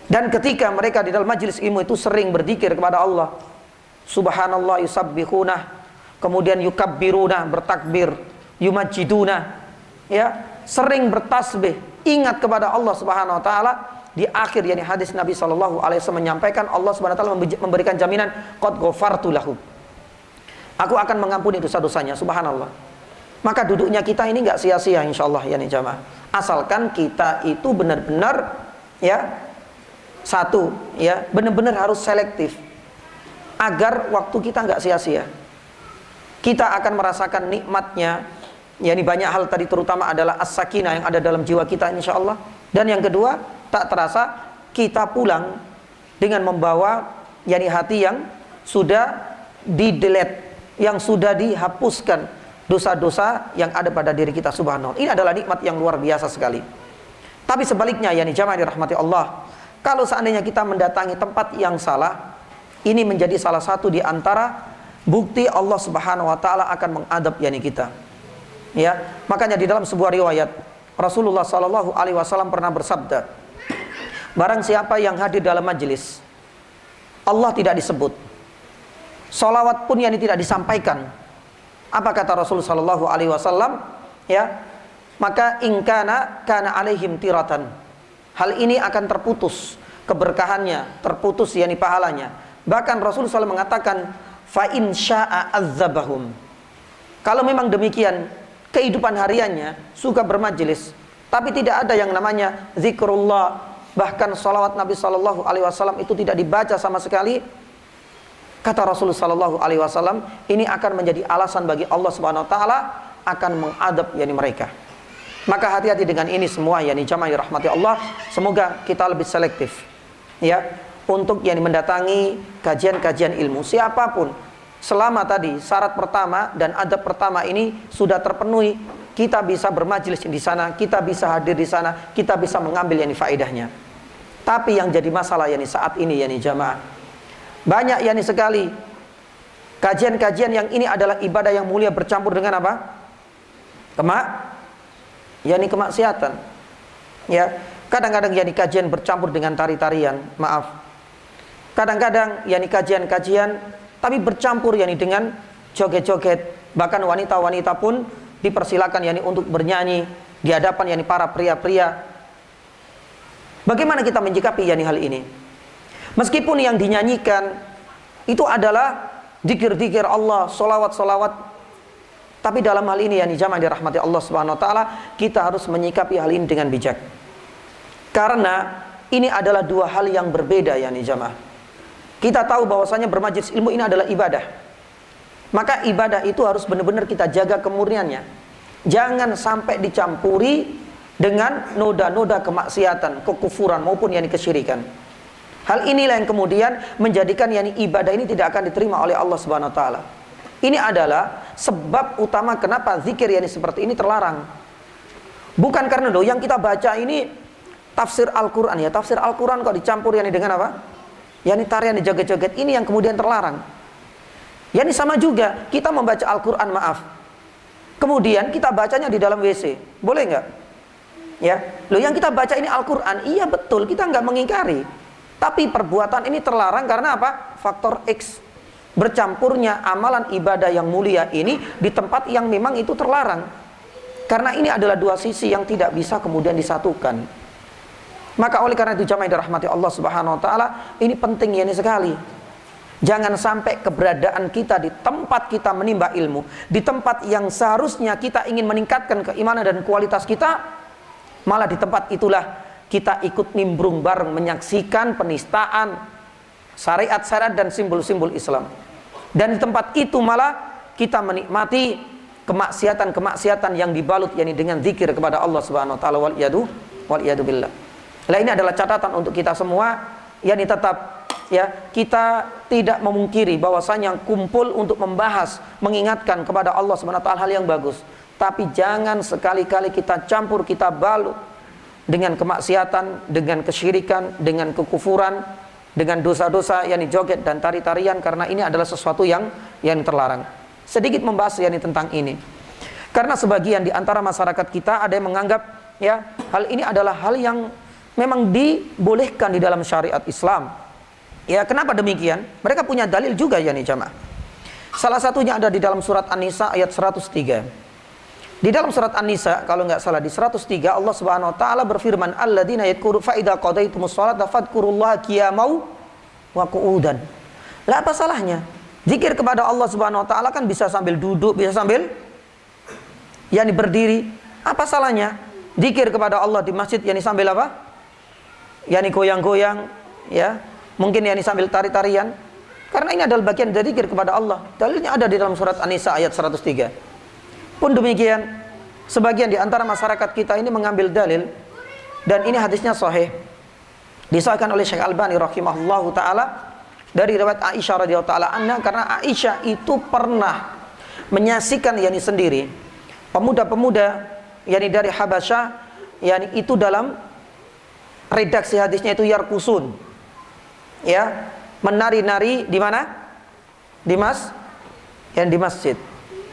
Dan ketika mereka di dalam majelis ilmu itu sering berzikir kepada Allah, subhanallah, yusabbihunah, kemudian yukabbirunah, bertakbir, yumajidunah, sering bertasbih, ingat kepada Allah Subhanahu wa taala. Di akhir hadis Nabi Sallallahu Alaihi Wasallam menyampaikan, Allah Subhanahu wa taala memberikan jaminan, qad ghafartu lahu, aku akan mengampuni dosa-dosanya. Subhanallah. Maka duduknya kita ini nggak sia-sia insyaallah jamaah. Asalkan kita itu benar-benar Satu, ya, benar-benar harus selektif agar waktu kita nggak sia-sia. Kita akan merasakan nikmatnya, yakni banyak hal tadi, terutama adalah as-sakinah yang ada dalam jiwa kita insya Allah. Dan yang kedua, tak terasa kita pulang dengan membawa yakni hati yang sudah di-delete, yang sudah dihapuskan dosa-dosa yang ada pada diri kita. Subhanallah, ini adalah nikmat yang luar biasa sekali. Tapi sebaliknya, yakni jamaah dirahmati Allah, kalau seandainya kita mendatangi tempat yang salah, ini menjadi salah satu di antara bukti Allah Subhanahu wa taala akan mengadab yakni kita. Ya, makanya di dalam sebuah riwayat Rasulullah sallallahu alaihi wasallam pernah bersabda, barang siapa yang hadir dalam majelis Allah tidak disebut, salawat pun yakni tidak disampaikan. Apa kata Rasulullah sallallahu alaihi wasallam? Ya, maka ingkana kana alaihim tiratan. Hal ini akan terputus keberkahannya, terputus yakni pahalanya. Bahkan Rasulullah SAW mengatakan, fa in syaa azzabahum. Kalau memang demikian kehidupan hariannya suka bermajelis, tapi tidak ada yang namanya zikrullah, bahkan salawat Nabi sallallahu alaihi wasallam itu tidak dibaca sama sekali, kata Rasulullah sallallahu alaihi wasallam, ini akan menjadi alasan bagi Allah Subhanahu wa taala akan mengadab yakni mereka. Maka hati-hati dengan ini semua yakni jamaah rahmati Allah. Semoga kita lebih selektif, ya, untuk yakni mendatangi kajian-kajian ilmu siapapun. Selama tadi syarat pertama dan adab pertama ini sudah terpenuhi, kita bisa bermajelis di sana, kita bisa hadir di sana, kita bisa mengambil yakni faedahnya. Tapi yang jadi masalah yakni saat ini yakni jamaah, banyak yakni sekali kajian-kajian yang ini adalah ibadah yang mulia bercampur dengan apa? yakni kemaksiatan. Ya, kadang-kadang yakni kajian bercampur dengan tari-tarian, maaf. Kadang-kadang yakni kajian-kajian tapi bercampur yakni dengan joget-joget. Bahkan wanita-wanita pun dipersilakan yakni untuk bernyanyi di hadapan yakni para pria-pria. Bagaimana kita menyikapi yakni hal ini? Meskipun yang dinyanyikan itu adalah zikir-zikir Allah, solawat-solawat, tapi dalam hal ini yakni jamaah dirahmati Allah Subhanahu wa taala, kita harus menyikapi hal ini dengan bijak. Karena ini adalah dua hal yang berbeda yakni jamaah. Kita tahu bahwasanya bermajelis ilmu ini adalah ibadah. Maka ibadah itu harus benar-benar kita jaga kemurniannya. Jangan sampai dicampuri dengan noda-noda kemaksiatan, kekufuran maupun yakni kesyirikan. Hal inilah yang kemudian menjadikan yakni ibadah ini tidak akan diterima oleh Allah Subhanahu wa taala. Ini adalah sebab utama kenapa zikir yakni seperti ini terlarang. Bukan karena yang kita baca ini tafsir Al-Qur'an, ya, tafsir Al-Qur'an kok dicampur yakni dengan apa? Yakni tarian, joget-joget, ini yang kemudian terlarang. Yakni sama juga kita membaca Al-Qur'an, maaf, kemudian kita bacanya di dalam WC, boleh nggak? Ya, yang kita baca ini Al-Qur'an, iya betul, kita nggak mengingkari. Tapi perbuatan ini terlarang karena apa? Faktor X. Bercampurnya amalan ibadah yang mulia ini di tempat yang memang itu terlarang. Karena ini adalah dua sisi yang tidak bisa kemudian disatukan. Maka oleh karena itu jamaah dirahmati Allah Subhanahu wa taala, ini penting yakni sekali. Jangan sampai keberadaan kita di tempat kita menimba ilmu, di tempat yang seharusnya kita ingin meningkatkan keimanan dan kualitas kita, malah di tempat itulah kita ikut nimbrung bareng menyaksikan penistaan syariat-syariat dan simbol-simbol Islam. Dan di tempat itu malah kita menikmati kemaksiatan-kemaksiatan yang dibalut yakni dengan zikir kepada Allah Subhanahu wa taala, wal iyadu billah. Nah, ini adalah catatan untuk kita semua, yakni tetap, ya, kita tidak memungkiri bahwasanya kumpul untuk membahas, mengingatkan kepada Allah Subhanahu wa taala hal yang bagus. Tapi jangan sekali-kali kita campur, kita balut dengan kemaksiatan, dengan kesyirikan, dengan kekufuran, dengan dosa-dosa yakni joget dan tari-tarian, karena ini adalah sesuatu yang terlarang. Sedikit membahas yakni tentang ini. Karena sebagian di antara masyarakat kita ada yang menganggap ya hal ini adalah hal yang memang dibolehkan di dalam syariat Islam. Ya, kenapa demikian? Mereka punya dalil juga yakni jamaah. Salah satunya ada di dalam surat An-Nisa ayat 103. Di dalam surat An-Nisa, kalau nggak salah di 103, Allah Subhanahu wa taala berfirman, alladzina yadhkuru fa idza qadaitumus sholata fadhkurullaha qiyamau wa qu'udan. Lah, apa salahnya? Zikir kepada Allah Subhanahu wa taala kan bisa sambil duduk, bisa sambil yakni berdiri. Apa salahnya? Zikir kepada Allah di masjid yakni sambil apa? Yakni goyang-goyang, ya, mungkin yakni sambil tari-tarian, karena ini adalah bagian dari zikir kepada Allah. Dalilnya ada di dalam surat An-Nisa ayat 103. Pun demikian, sebagian di antara masyarakat kita ini mengambil dalil, dan ini hadisnya sahih, disahkan oleh Syekh Albani rahimahullahu taala dari riwayat Aisyah radhiyallahu taala anha, karena Aisyah itu pernah menyaksikan yakni sendiri pemuda-pemuda yakni dari Habasyah, yakni itu dalam redaksi hadisnya itu yarkusun, ya, menari-nari di mana? Di masjid.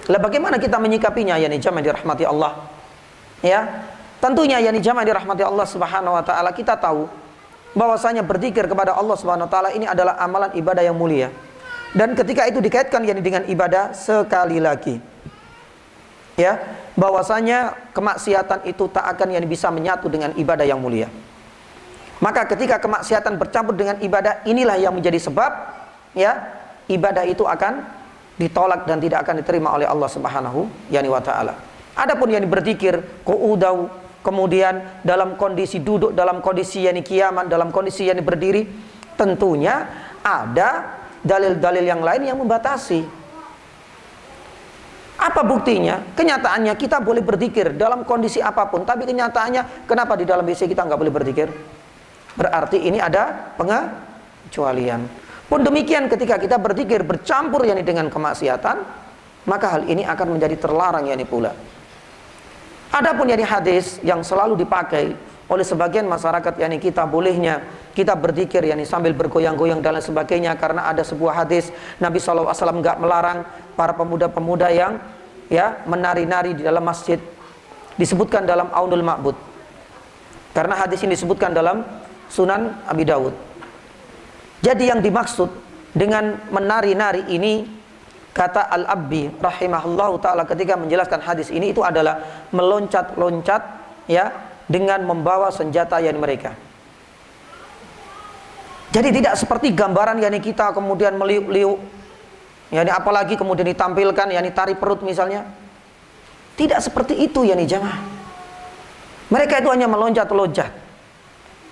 Lah bagaimana kita menyikapinya yakni jamaah dirahmati Allah? Ya, tentunya yakni jamaah dirahmati Allah Subhanahu wa taala, kita tahu bahwasanya berzikir kepada Allah Subhanahu wa taala ini adalah amalan ibadah yang mulia. Dan ketika itu dikaitkan yakni dengan ibadah, sekali lagi, ya, bahwasanya kemaksiatan itu tak akan yakni bisa menyatu dengan ibadah yang mulia. Maka ketika kemaksiatan bercampur dengan ibadah, inilah yang menjadi sebab, ya, ibadah itu akan ditolak dan tidak akan diterima oleh Allah Subhanahu wa taala. Adapun yang berzikir qu'udau, kemudian dalam kondisi duduk, dalam kondisi yakni qiyaman, dalam kondisi yakni berdiri, tentunya ada dalil-dalil yang lain yang membatasi. Apa buktinya? Kenyataannya kita boleh berzikir dalam kondisi apapun, tapi kenyataannya kenapa di dalam WC kita nggak boleh berzikir? Berarti ini ada pengecualian. Pun demikian ketika kita berzikir bercampur yakni dengan kemaksiatan, maka hal ini akan menjadi terlarang yakni pula. Adapun yakni hadis yang selalu dipakai oleh sebagian masyarakat yakni kita bolehnya kita berzikir yakni sambil bergoyang-goyang dan lain sebagainya, karena ada sebuah hadis Nabi SAW enggak melarang para pemuda-pemuda yang, ya, menari-nari di dalam masjid, disebutkan dalam Aunul Ma'bud. Karena hadis ini disebutkan dalam Sunan Abi Dawud. Jadi yang dimaksud dengan menari-nari ini, kata Al-Abbi rahimahullahu ta'ala ketika menjelaskan hadis ini, itu adalah meloncat-loncat, ya, dengan membawa senjata yang mereka. Jadi tidak seperti gambaran yakni kita kemudian meliuk-liuk, yakni apalagi kemudian ditampilkan yakni tari perut misalnya. Tidak seperti itu yakni jamaah. Mereka itu hanya meloncat-loncat.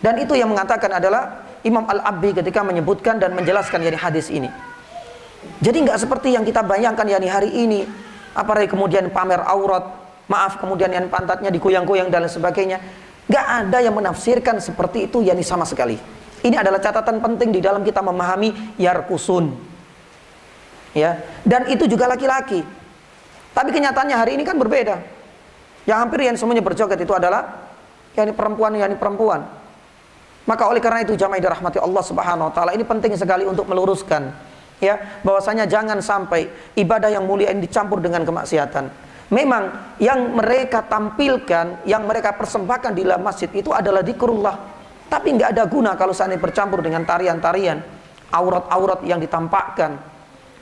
Dan itu yang mengatakan adalah Imam Al-Abbi ketika menyebutkan dan menjelaskan yakni hadis ini. Jadi nggak seperti yang kita bayangkan yakni hari ini, apalagi kemudian pamer aurat, maaf, kemudian yang pantatnya digoyang-goyang dan lain sebagainya. Nggak ada yang menafsirkan seperti itu yakni sama sekali. Ini adalah catatan penting di dalam kita memahami yarkusun, ya. Dan itu juga laki-laki. Tapi kenyataannya hari ini kan berbeda. Yang hampir yang semuanya berjoget itu adalah yakni perempuan. Maka oleh karena itu jamaah dirahmati Allah Subhanahu wa taala, ini penting sekali untuk meluruskan, ya, bahwasanya jangan sampai ibadah yang mulia ini dicampur dengan kemaksiatan. Memang yang mereka tampilkan, yang mereka persembahkan di dalam masjid itu adalah zikrullah, tapi nggak ada guna kalau seandainya bercampur dengan tarian-tarian, aurat-aurat yang ditampakkan.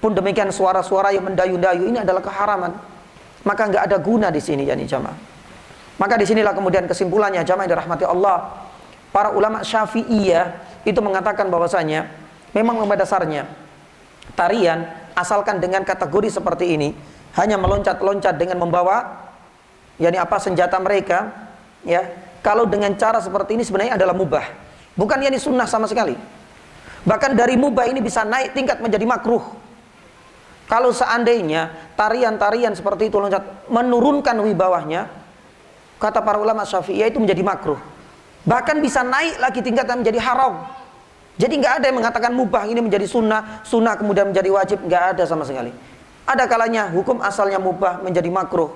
Pun demikian suara-suara yang mendayu-dayu, ini adalah keharaman. Maka nggak ada guna di sini yakni jamaah. Maka disinilah kemudian kesimpulannya jamaah yang dirahmati Allah. Para ulama Syafi'iyah itu mengatakan bahwasanya memang pada dasarnya tarian asalkan dengan kategori seperti ini, hanya meloncat-loncat dengan membawa yakni apa senjata mereka, ya, kalau dengan cara seperti ini sebenarnya adalah mubah, bukan yakni sunnah sama sekali. Bahkan dari mubah ini bisa naik tingkat menjadi makruh. Kalau seandainya tarian-tarian seperti itu loncat menurunkan wibawahnya, kata para ulama Syafi'iyah itu menjadi makruh. Bahkan bisa naik lagi tingkatan menjadi haram. Jadi nggak ada yang mengatakan mubah ini menjadi sunnah, sunnah kemudian menjadi wajib, nggak ada sama sekali. Ada kalanya hukum asalnya mubah menjadi makruh.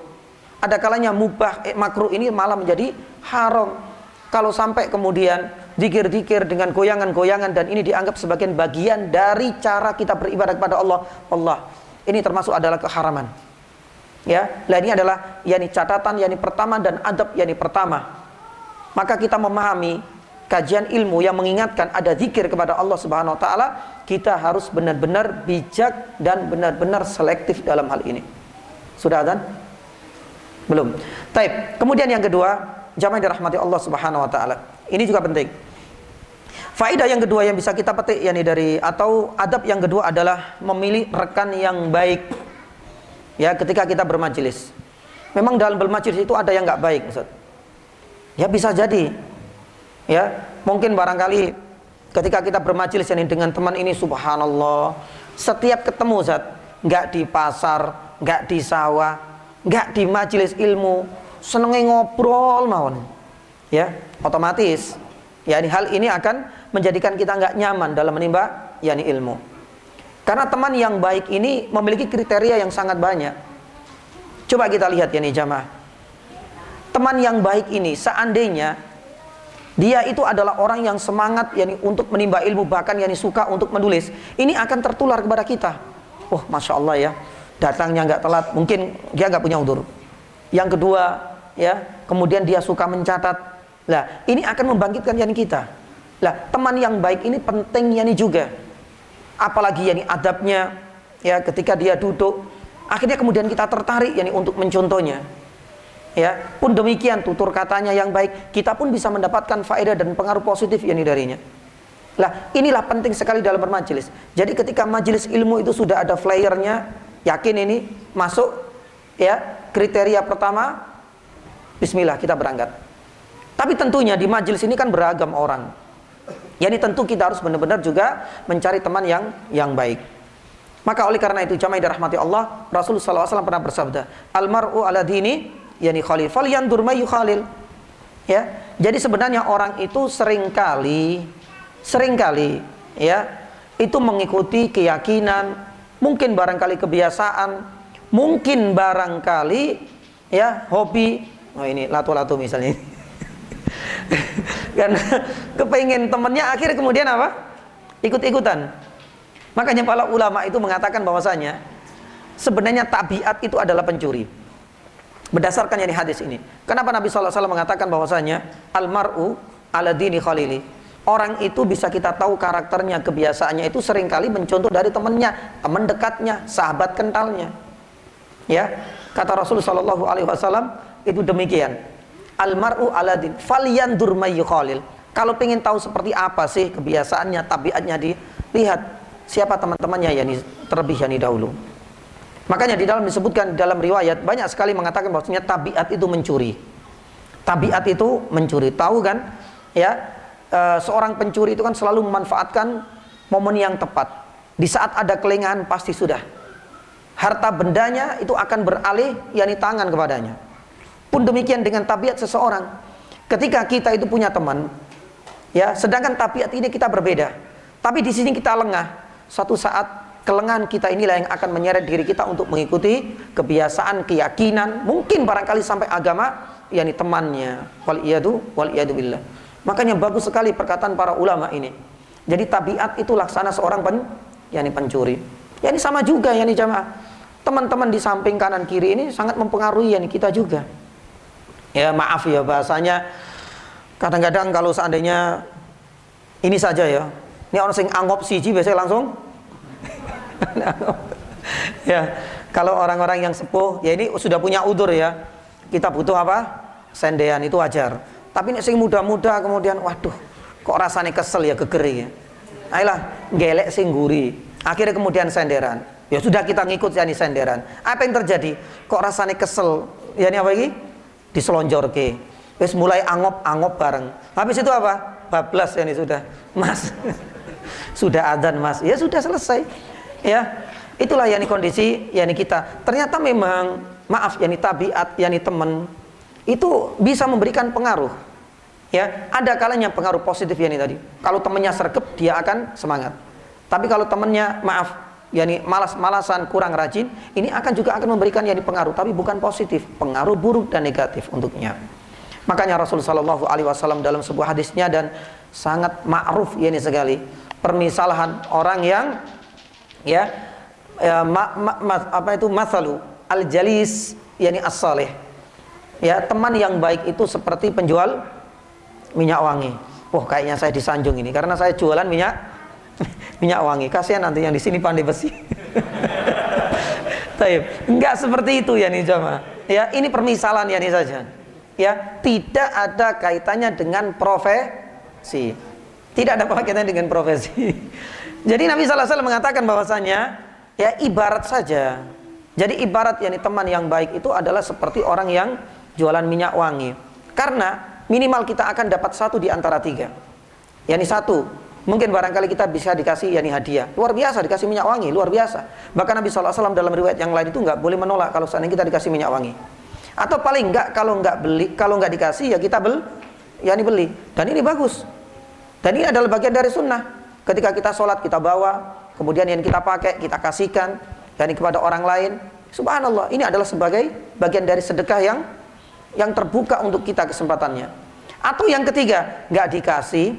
Ada kalanya mubah makruh ini malah menjadi haram. Kalau sampai kemudian zikir-zikir dengan goyangan-goyangan dan ini dianggap sebagian bagian dari cara kita beribadah kepada Allah, ini termasuk adalah keharaman. Ya, lah ini adalah yakni catatan yakni pertama dan adab yakni pertama. Maka kita memahami kajian ilmu yang mengingatkan ada zikir kepada Allah Subhanahu wa taala, kita harus benar-benar bijak dan benar-benar selektif dalam hal ini. Sudah adzan? Belum. Baik. Kemudian yang kedua, jamaah dirahmati Allah Subhanahu wa taala. Ini juga penting. Faedah yang kedua yang bisa kita petik yakni dari atau adab yang kedua adalah memilih rekan yang baik. Ya, ketika kita bermajelis. Memang dalam bermajelis itu ada yang enggak baik, Ustaz. Ya bisa jadi, ya mungkin barangkali Ketika kita bermajelis yani dengan teman ini, subhanallah, setiap ketemu Zat, nggak di pasar, nggak di sawah, nggak di majelis ilmu, senengnya ngobrol mawon. Ya, otomatis yani hal ini akan menjadikan kita nggak nyaman dalam menimba yani ilmu. Karena teman yang baik ini memiliki kriteria yang sangat banyak. Coba kita lihat yani jamaah. Teman yang baik ini seandainya dia itu adalah orang yang semangat yani untuk menimba ilmu, bahkan yani suka untuk menulis, ini akan tertular kepada kita. Oh, masya Allah ya, datangnya nggak telat, mungkin dia nggak punya udzur. Yang kedua ya, kemudian dia suka mencatat. Lah, ini akan membangkitkan yani kita. Lah, teman yang baik ini penting yani juga. Apalagi yani adabnya ya, ketika dia duduk, akhirnya kemudian kita tertarik yani untuk mencontohnya. Ya, pun demikian tutur katanya yang baik, kita pun bisa mendapatkan faedah dan pengaruh positif yani darinya. Lah, inilah penting sekali dalam bermajelis. Jadi ketika majelis ilmu itu sudah ada flyernya, yakin ini masuk ya kriteria pertama, bismillah kita berangkat. Tapi tentunya di majelis ini kan beragam orang. Yani tentu kita harus benar-benar juga mencari teman yang baik. Maka oleh karena itu jamaah dirahmati Allah, Rasulullah SAW pernah bersabda, almar'u ala dini yani khalil, falyandur may yukhalil. Ya, jadi sebenarnya orang itu seringkali ya itu mengikuti keyakinan, mungkin barangkali kebiasaan, mungkin barangkali ya hobi. Oh, ini lato-lato misalnya. Karena kepengen temennya, akhirnya kemudian apa? Ikut-ikutan. Makanya para ulama itu mengatakan bahwasanya sebenarnya tabiat itu adalah pencuri. Berdasarkan yani hadis ini. Kenapa Nabi SAW mengatakan bahwasanya almar'u ala dini khalili. Orang itu bisa kita tahu karakternya, kebiasaannya itu seringkali mencontoh dari temannya, teman dekatnya, sahabat kentalnya. Ya, kata Rasulullah SAW itu demikian. Almar'u ala din falyandur may yukhalil. Kalau pengen tahu seperti apa sih kebiasaannya, tabiatnya, dilihat siapa teman-temannya yani terlebih yani dahulu. Makanya di dalam disebutkan dalam riwayat banyak sekali mengatakan bahwasanya tabiat itu mencuri. Tabiat itu mencuri. Tahu kan? Ya, seorang pencuri itu kan selalu memanfaatkan momen yang tepat. Di saat ada kelengahan pasti sudah. Harta bendanya itu akan beralih yani tangan kepadanya. Pun demikian dengan tabiat seseorang. Ketika kita itu punya teman, ya, sedangkan tabiat ini kita berbeda. Tapi di sini kita lengah. Suatu saat kelengahan kita inilah yang akan menyeret diri kita untuk mengikuti kebiasaan, keyakinan, mungkin barangkali sampai agama, yakni temannya. Wal iyadu billah. Makanya bagus sekali perkataan para ulama ini. Jadi tabiat itu laksana seorang pencuri. Yani sama juga yani jamaah. Teman-teman di samping kanan kiri ini sangat mempengaruhi yani kita juga. Ya maaf ya bahasanya. Kadang-kadang kalau seandainya ini saja ya. Ini orang sing anggap siji biasanya langsung ya, kalau orang-orang yang sepuh ya ini sudah punya udzur ya, kita butuh apa? Sendean, itu wajar. Tapi nek sing muda-muda kemudian waduh kok rasanya kesel ya, gegeri ya, ayolah gelek sing guri, akhirnya kemudian senderan. Ya sudah kita ngikut ya nih senderan. Apa yang terjadi? Kok rasanya kesel ya ini apa lagi? Diselonjorke, wis mulai angop-angop bareng. Habis itu apa? Bablas ya ini sudah mas. Sudah adzan mas, ya sudah selesai. Ya, itulah yani kondisi yani kita. Ternyata memang maaf yani tabiat yani teman itu bisa memberikan pengaruh. Ya, ada kalanya pengaruh positif yani tadi. Kalau temannya sergap dia akan semangat. Tapi kalau temannya maaf yani malas-malasan, kurang rajin, ini akan memberikan yani pengaruh tapi bukan positif, pengaruh buruk dan negatif untuknya. Makanya Rasulullah SAW dalam sebuah hadisnya dan sangat ma'ruf yani sekali, permisalahan orang yang ya, apa itu masalu al-jalis yani as-salih. Ya, teman yang baik itu seperti penjual minyak wangi. Wah, kayaknya saya disanjung ini karena saya jualan minyak wangi. Kasihan nanti yang di sini pandai besi. Taib. Enggak seperti itu ya nih jamaah. Ya, ini permisalan ya nih saja. Ya, tidak ada kaitannya dengan profesi. Tidak ada kaitannya dengan profesi. Jadi Nabi SAW mengatakan bahwasanya ya ibarat saja. Jadi ibarat yakni teman yang baik itu adalah seperti orang yang jualan minyak wangi. Karena minimal kita akan dapat satu di antara tiga. Yakni satu, Mungkin barangkali kita bisa dikasih hadiah, luar biasa, dikasih minyak wangi, luar biasa. Bahkan Nabi SAW dalam riwayat yang lain itu nggak boleh menolak kalau seandainya kita dikasih minyak wangi. Atau paling enggak kalau nggak dikasih ya kita beli. Dan ini bagus. Dan ini adalah bagian dari sunnah. Ketika kita sholat kita bawa, kemudian yang kita pakai kita kasihkan kepada orang lain. Subhanallah, ini adalah sebagai bagian dari sedekah yang terbuka untuk kita kesempatannya. Atau yang ketiga, nggak dikasih,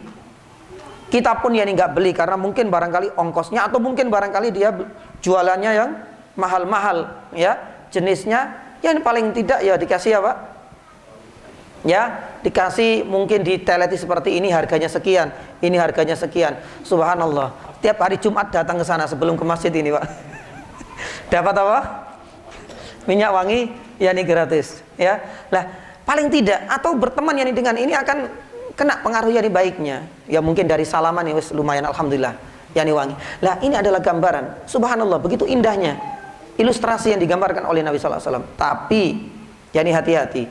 kita pun nggak beli karena mungkin barangkali ongkosnya, atau mungkin barangkali dia jualannya yang mahal-mahal ya jenisnya, yang paling tidak ya dikasih apa? Ya, dikasih mungkin diteleti seperti ini harganya sekian, ini harganya sekian. Subhanallah, tiap hari Jumat datang ke sana sebelum ke masjid ini, Pak. Dapat apa? Minyak wangi gratis ya. Lah, paling tidak atau berteman dengan ini akan kena pengaruh baiknya. Ya mungkin dari salaman wis lumayan alhamdulillah wangi. Lah, ini adalah gambaran. Subhanallah, begitu indahnya ilustrasi yang digambarkan oleh Nabi sallallahu alaihi wasallam. Tapi hati-hati.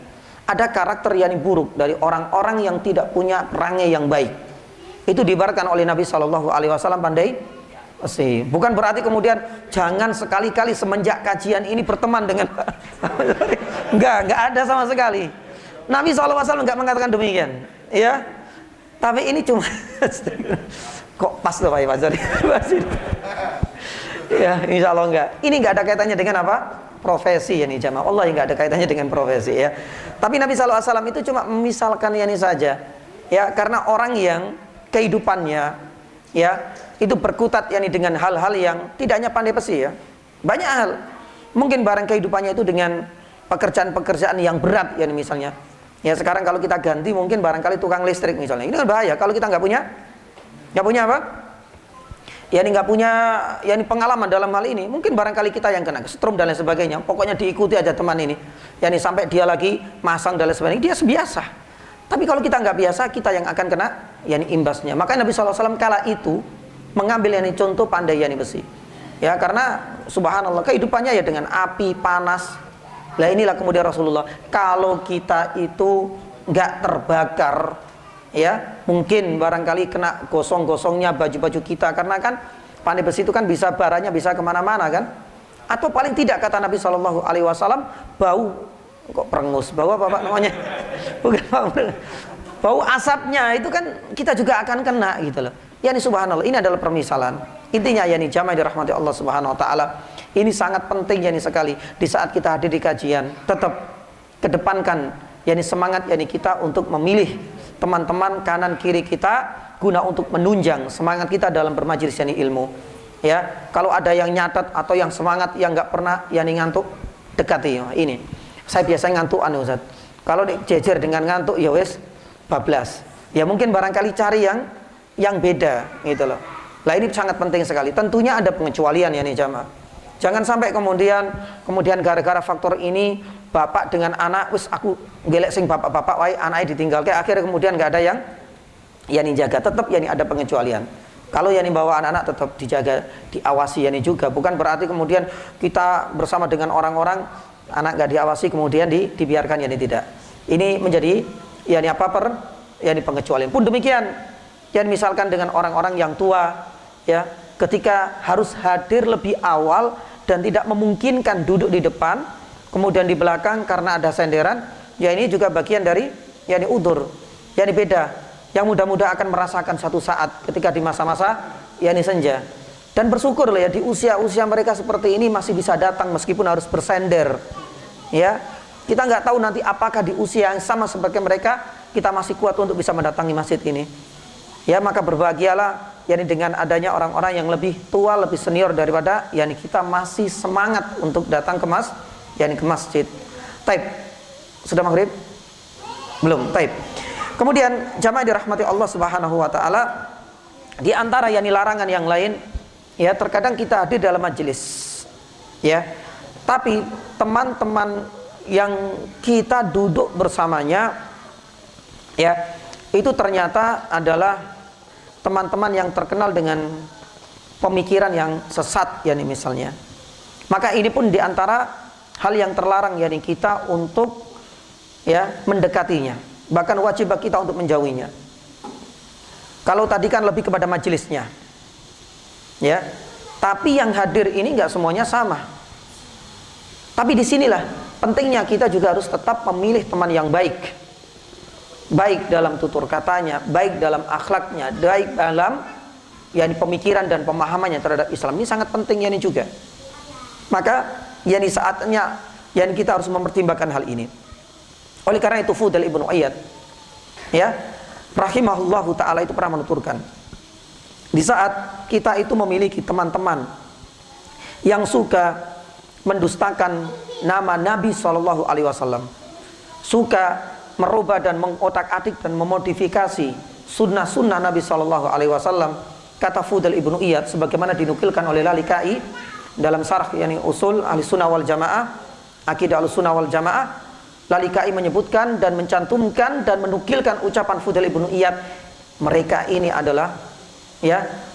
Ada karakter buruk dari orang-orang yang tidak punya perangai yang baik. Itu diibaratkan oleh Nabi sallallahu alaihi wasallam pandai besi. Bukan berarti kemudian jangan sekali-kali semenjak kajian ini berteman dengan enggak ada sama sekali. Nabi SAW enggak mengatakan demikian ya. Tapi ini cuma kok pas loh Pak Fajri. Ya, insya Allah enggak. Ini enggak ada kaitannya dengan apa? Profesi jamaah. Allah enggak ada kaitannya dengan profesi ya. Tapi Nabi SAW itu cuma memisalkan saja. Ya, karena orang yang kehidupannya ya itu berkutat dengan hal-hal yang tidak hanya pandai besi ya. Banyak hal. Mungkin barang kehidupannya itu dengan pekerjaan-pekerjaan yang berat misalnya. Ya sekarang kalau kita ganti mungkin barangkali tukang listrik misalnya. Ini kan bahaya kalau kita nggak punya apa? Nggak punya pengalaman dalam hal ini. Mungkin barangkali kita yang kena setrum dan lain sebagainya. Pokoknya diikuti aja teman ini. Sampai dia lagi masang dan lain sebagainya. Dia biasa. Tapi kalau kita nggak biasa, kita yang akan kena imbasnya. Makanya Nabi SAW kala itu mengambil contoh pandai besi. Ya karena subhanallah kehidupannya dengan api panas. Lah inilah kemudian Rasulullah, kalau kita itu nggak terbakar ya, mungkin barangkali kena gosong-gosongnya baju-baju kita, karena kan pandai besi itu kan bisa baranya bisa kemana-mana kan. Atau paling tidak kata Nabi SAW, bau kok perengus, bau apa Pak namanya? Bukan bau, bau asapnya itu kan kita juga akan kena gitu loh. Subhanallah, ini adalah permisalan. Intinya jamaah dirahmati Allah Subhanahu wa taala. Ini sangat penting sekali di saat kita hadir di kajian, tetap kedepankan semangat kita untuk memilih teman-teman kanan kiri kita guna untuk menunjang semangat kita dalam bermajelis ilmu. Ya, kalau ada yang nyatat atau yang semangat yang nggak pernah ngantuk, dekati ini. Saya biasanya ngantuk Ustaz. Kalau jejer dengan ngantuk ya wes bablas. Ya mungkin barangkali cari yang beda gitu loh. Lah ini sangat penting sekali. Tentunya ada pengecualian jamaah. Jangan sampai kemudian gara-gara faktor ini bapak dengan anak wis aku gelek sing bapak-bapak wae anaknya ditinggal akhirnya kemudian nggak ada yang jaga. Tetap ada pengecualian. Kalau bawa anak-anak tetap dijaga, diawasi juga. Bukan berarti kemudian kita bersama dengan orang-orang anak nggak diawasi kemudian dibiarkan tidak. Ini menjadi pengecualian. Pun demikian misalkan dengan orang-orang yang tua ya, ketika harus hadir lebih awal dan tidak memungkinkan duduk di depan, kemudian di belakang karena ada senderan, ini juga bagian dari udzur. Beda. Yang mudah-mudahan akan merasakan satu saat ketika di masa-masa senja. Dan bersyukur loh di usia-usia mereka seperti ini masih bisa datang meskipun harus bersender. Ya. Kita nggak tahu nanti apakah di usia yang sama seperti mereka kita masih kuat untuk bisa mendatangi masjid ini. Ya, maka berbahagialah dengan adanya orang-orang yang lebih tua, lebih senior daripada kita masih semangat untuk datang ke masjid. Taib. Sudah maghrib? Belum. Taib. Kemudian jamaah dirahmati Allah Subhanahu wa taala, di antara larangan yang lain terkadang kita hadir dalam majelis. Ya. Tapi teman-teman yang kita duduk bersamanya itu ternyata adalah teman-teman yang terkenal dengan pemikiran yang sesat misalnya. Maka ini pun diantara hal yang terlarang kita untuk mendekatinya. Bahkan wajib bagi kita untuk menjauhinya. Kalau tadi kan lebih kepada majelisnya, ya. Tapi yang hadir ini nggak semuanya sama. Tapi disinilah pentingnya kita juga harus tetap memilih teman yang baik. Baik dalam tutur katanya, baik dalam akhlaknya, baik dalam pemikiran dan pemahamannya terhadap Islam. Ini sangat penting ini juga. Maka saatnya kita harus mempertimbangkan hal ini. Oleh karena itu Fudail ibnu Iyad, ya, rahimahullahu taala itu pernah menuturkan, di saat kita itu memiliki teman-teman yang suka mendustakan nama Nabi SAW, suka merubah dan mengotak-atik dan memodifikasi sunnah-sunnah Nabi SAW, kata Fudail ibnu Iyad sebagaimana dinukilkan oleh Lalikai dalam syarah usul Ahlussunnah wal Jamaah, Aqidah Ahlussunnah wal Jamaah, Lalikai menyebutkan dan mencantumkan dan menukilkan ucapan Fudail ibnu Iyad, mereka ini adalah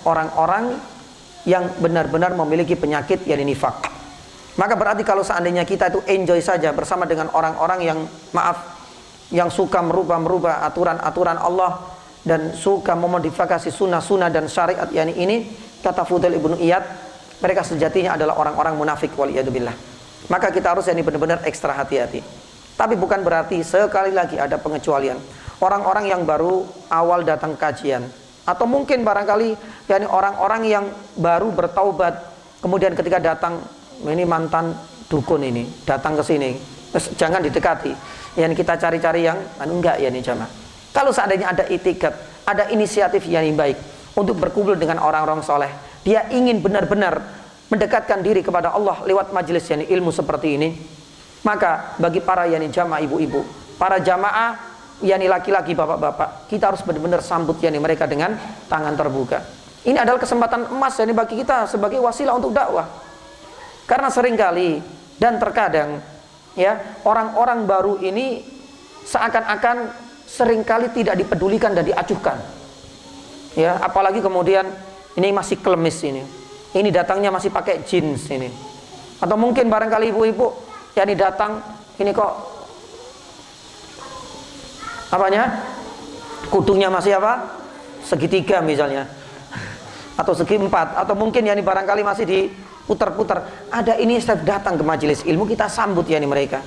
orang-orang yang benar-benar memiliki penyakit nifaq. Maka berarti kalau seandainya kita itu enjoy saja bersama dengan orang-orang yang suka merubah aturan-aturan Allah dan suka memodifikasi sunnah-sunnah dan syariat ini, kata Fudail ibnu Iyad, mereka sejatinya adalah orang-orang munafik waliyadzubillah. Maka kita harus benar-benar ekstra hati-hati. Tapi bukan berarti sekali lagi ada pengecualian. Orang-orang yang baru awal datang kajian, atau mungkin barangkali orang-orang yang baru bertaubat, kemudian ketika datang, ini mantan dukun ini datang ke sini, jangan didekati. Yang kita cari-cari yang enggak jamaah. Kalau seandainya ada itikat, ada inisiatif yang baik untuk berkumpul dengan orang-orang soleh, dia ingin benar-benar mendekatkan diri kepada Allah lewat majelis ilmu seperti ini, maka bagi para jamaah ibu-ibu, para jamaah laki-laki, bapak-bapak, kita harus benar-benar sambut mereka dengan tangan terbuka. Ini adalah kesempatan emas bagi kita sebagai wasilah untuk dakwah. Karena seringkali dan terkadang orang-orang baru ini seakan-akan seringkali tidak dipedulikan dan diacuhkan. Apalagi kemudian ini masih klemis ini datangnya masih pakai jeans ini. Atau mungkin barangkali ibu-ibu datang ini kok kudunya masih segitiga misalnya, atau segi empat, atau mungkin barangkali masih diputar-putar. Ada inisiatif datang ke majelis ilmu, kita sambut mereka.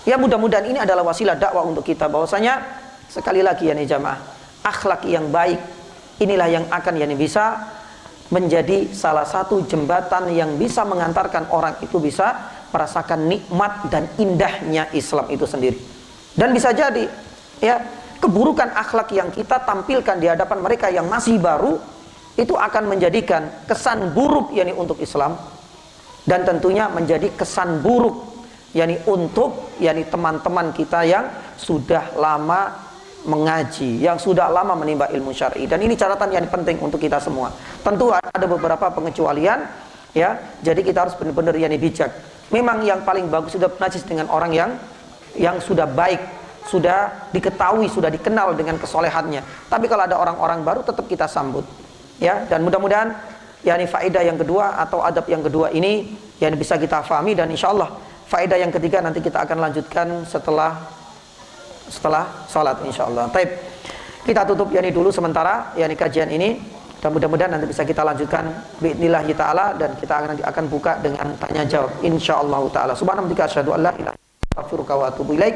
Mudah-mudahan ini adalah wasilah dakwah untuk kita, bahwasanya sekali lagi jamaah, akhlak yang baik inilah yang akan bisa menjadi salah satu jembatan yang bisa mengantarkan orang itu bisa merasakan nikmat dan indahnya Islam itu sendiri. Dan bisa jadi keburukan akhlak yang kita tampilkan di hadapan mereka yang masih baru itu akan menjadikan kesan buruk untuk Islam, dan tentunya menjadi kesan buruk untuk teman-teman kita yang sudah lama mengaji, yang sudah lama menimba ilmu syar'i. Dan ini catatan yang penting untuk kita semua. Tentu ada beberapa pengecualian, jadi kita harus benar-benar bijak. Memang yang paling bagus sudah najis dengan orang yang sudah baik, sudah diketahui, sudah dikenal dengan kesolehannya. Tapi kalau ada orang-orang baru, tetap kita sambut. Dan mudah-mudahan faedah yang kedua atau adab yang kedua ini bisa kita fahami, dan insyaallah faedah yang ketiga nanti kita akan lanjutkan setelah salat insyaallah. Baik. Kita tutup dulu sementara kajian ini, dan mudah-mudahan nanti bisa kita lanjutkan biidznillah taala, dan kita akan buka dengan tanya jawab insyaallah taala. Subhanallah, asyhadu an la ilaha illallah, astaghfiruka wa atubu ilaik.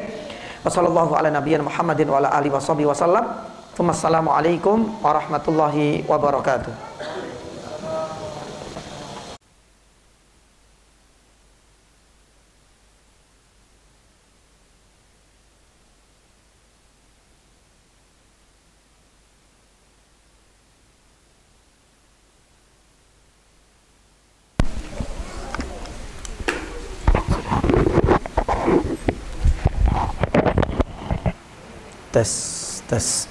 Wassallallahu ala nabiyyina Muhammadin wa ala alihi washabihi wasallam. Wassalamualaikum warahmatullahi wabarakatuh. Tes.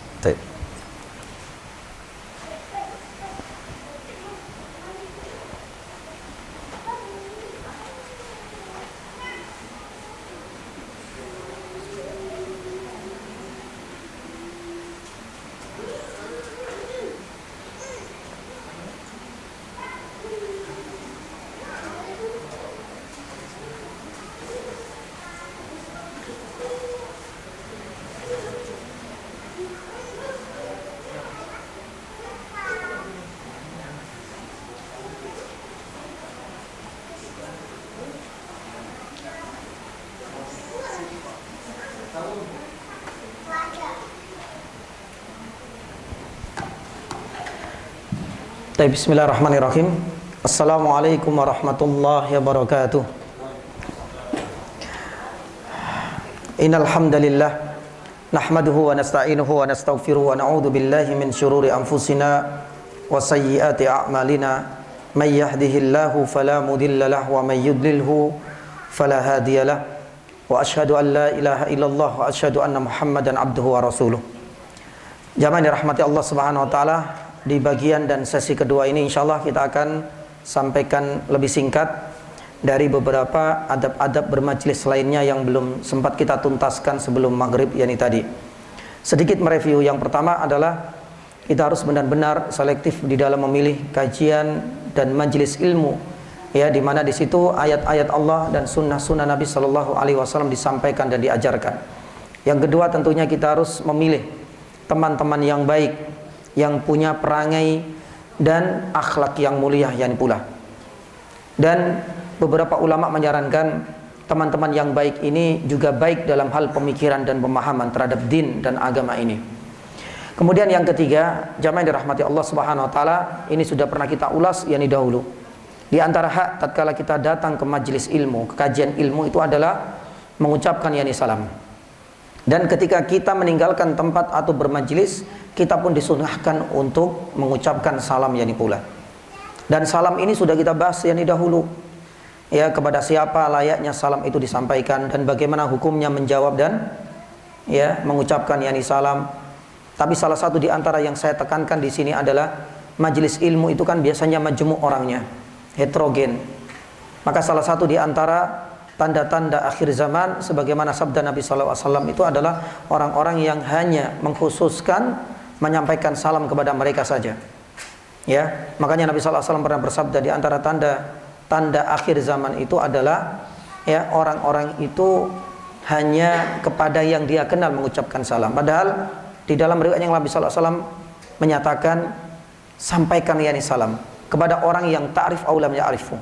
Bismillahirrahmanirrahim. Assalamualaikum warahmatullahi wabarakatuh. Innal hamdalillah nahmaduhu wa nasta'inuhu wa nastaghfiruh wa na'udzu billahi min shururi anfusina wa sayyiati a'malina. May yahdihillahu fala mudilla lahu wa may yudlilhu fala hadiyalah. Wa asyhadu an la ilaha illallah wa asyhadu anna Muhammadan abduhu wa rasuluh. Jamaah dirahmati Allah Subhanahu wa taala, di bagian dan sesi kedua ini insyaallah kita akan sampaikan lebih singkat dari beberapa adab-adab bermajlis lainnya yang belum sempat kita tuntaskan sebelum maghrib, yakni tadi. Sedikit mereview. Yang pertama adalah kita harus benar-benar selektif di dalam memilih kajian dan majlis ilmu, ya, di mana di situ ayat-ayat Allah dan sunnah-sunnah Nabi Shallallahu Alaihi Wasallam disampaikan dan diajarkan. Yang kedua tentunya kita harus memilih teman-teman yang baik, yang punya perangai dan akhlak yang mulia, yang pula. Dan beberapa ulama menyarankan teman-teman yang baik ini juga baik dalam hal pemikiran dan pemahaman terhadap din dan agama ini. Kemudian yang ketiga, jamaah yang dirahmati Allah Subhanahu wa taala, ini sudah pernah kita ulas yakni dahulu. Di antara hak tatkala kita datang ke majelis ilmu, ke kajian ilmu, itu adalah mengucapkan yakni salam. Dan ketika kita meninggalkan tempat atau bermajlis, kita pun disunahkan untuk mengucapkan salam yakni pula. Dan salam ini sudah kita bahas yakni dahulu. Ya, kepada siapa layaknya salam itu disampaikan dan bagaimana hukumnya menjawab dan ya mengucapkan yakni salam. Tapi salah satu di antara yang saya tekankan di sini adalah majelis ilmu itu kan biasanya majmu' orangnya, heterogen. Maka salah satu di antara tanda-tanda akhir zaman sebagaimana sabda Nabi SAW itu adalah orang-orang yang hanya mengkhususkan menyampaikan salam kepada mereka saja. Ya, makanya Nabi SAW pernah bersabda di antara tanda akhir zaman itu adalah ya orang-orang itu hanya kepada yang dia kenal mengucapkan salam. Padahal di dalam riwayat yang Nabi SAW menyatakan sampaikan yakni salam kepada orang yang ta'rif aw lam ya'rifu,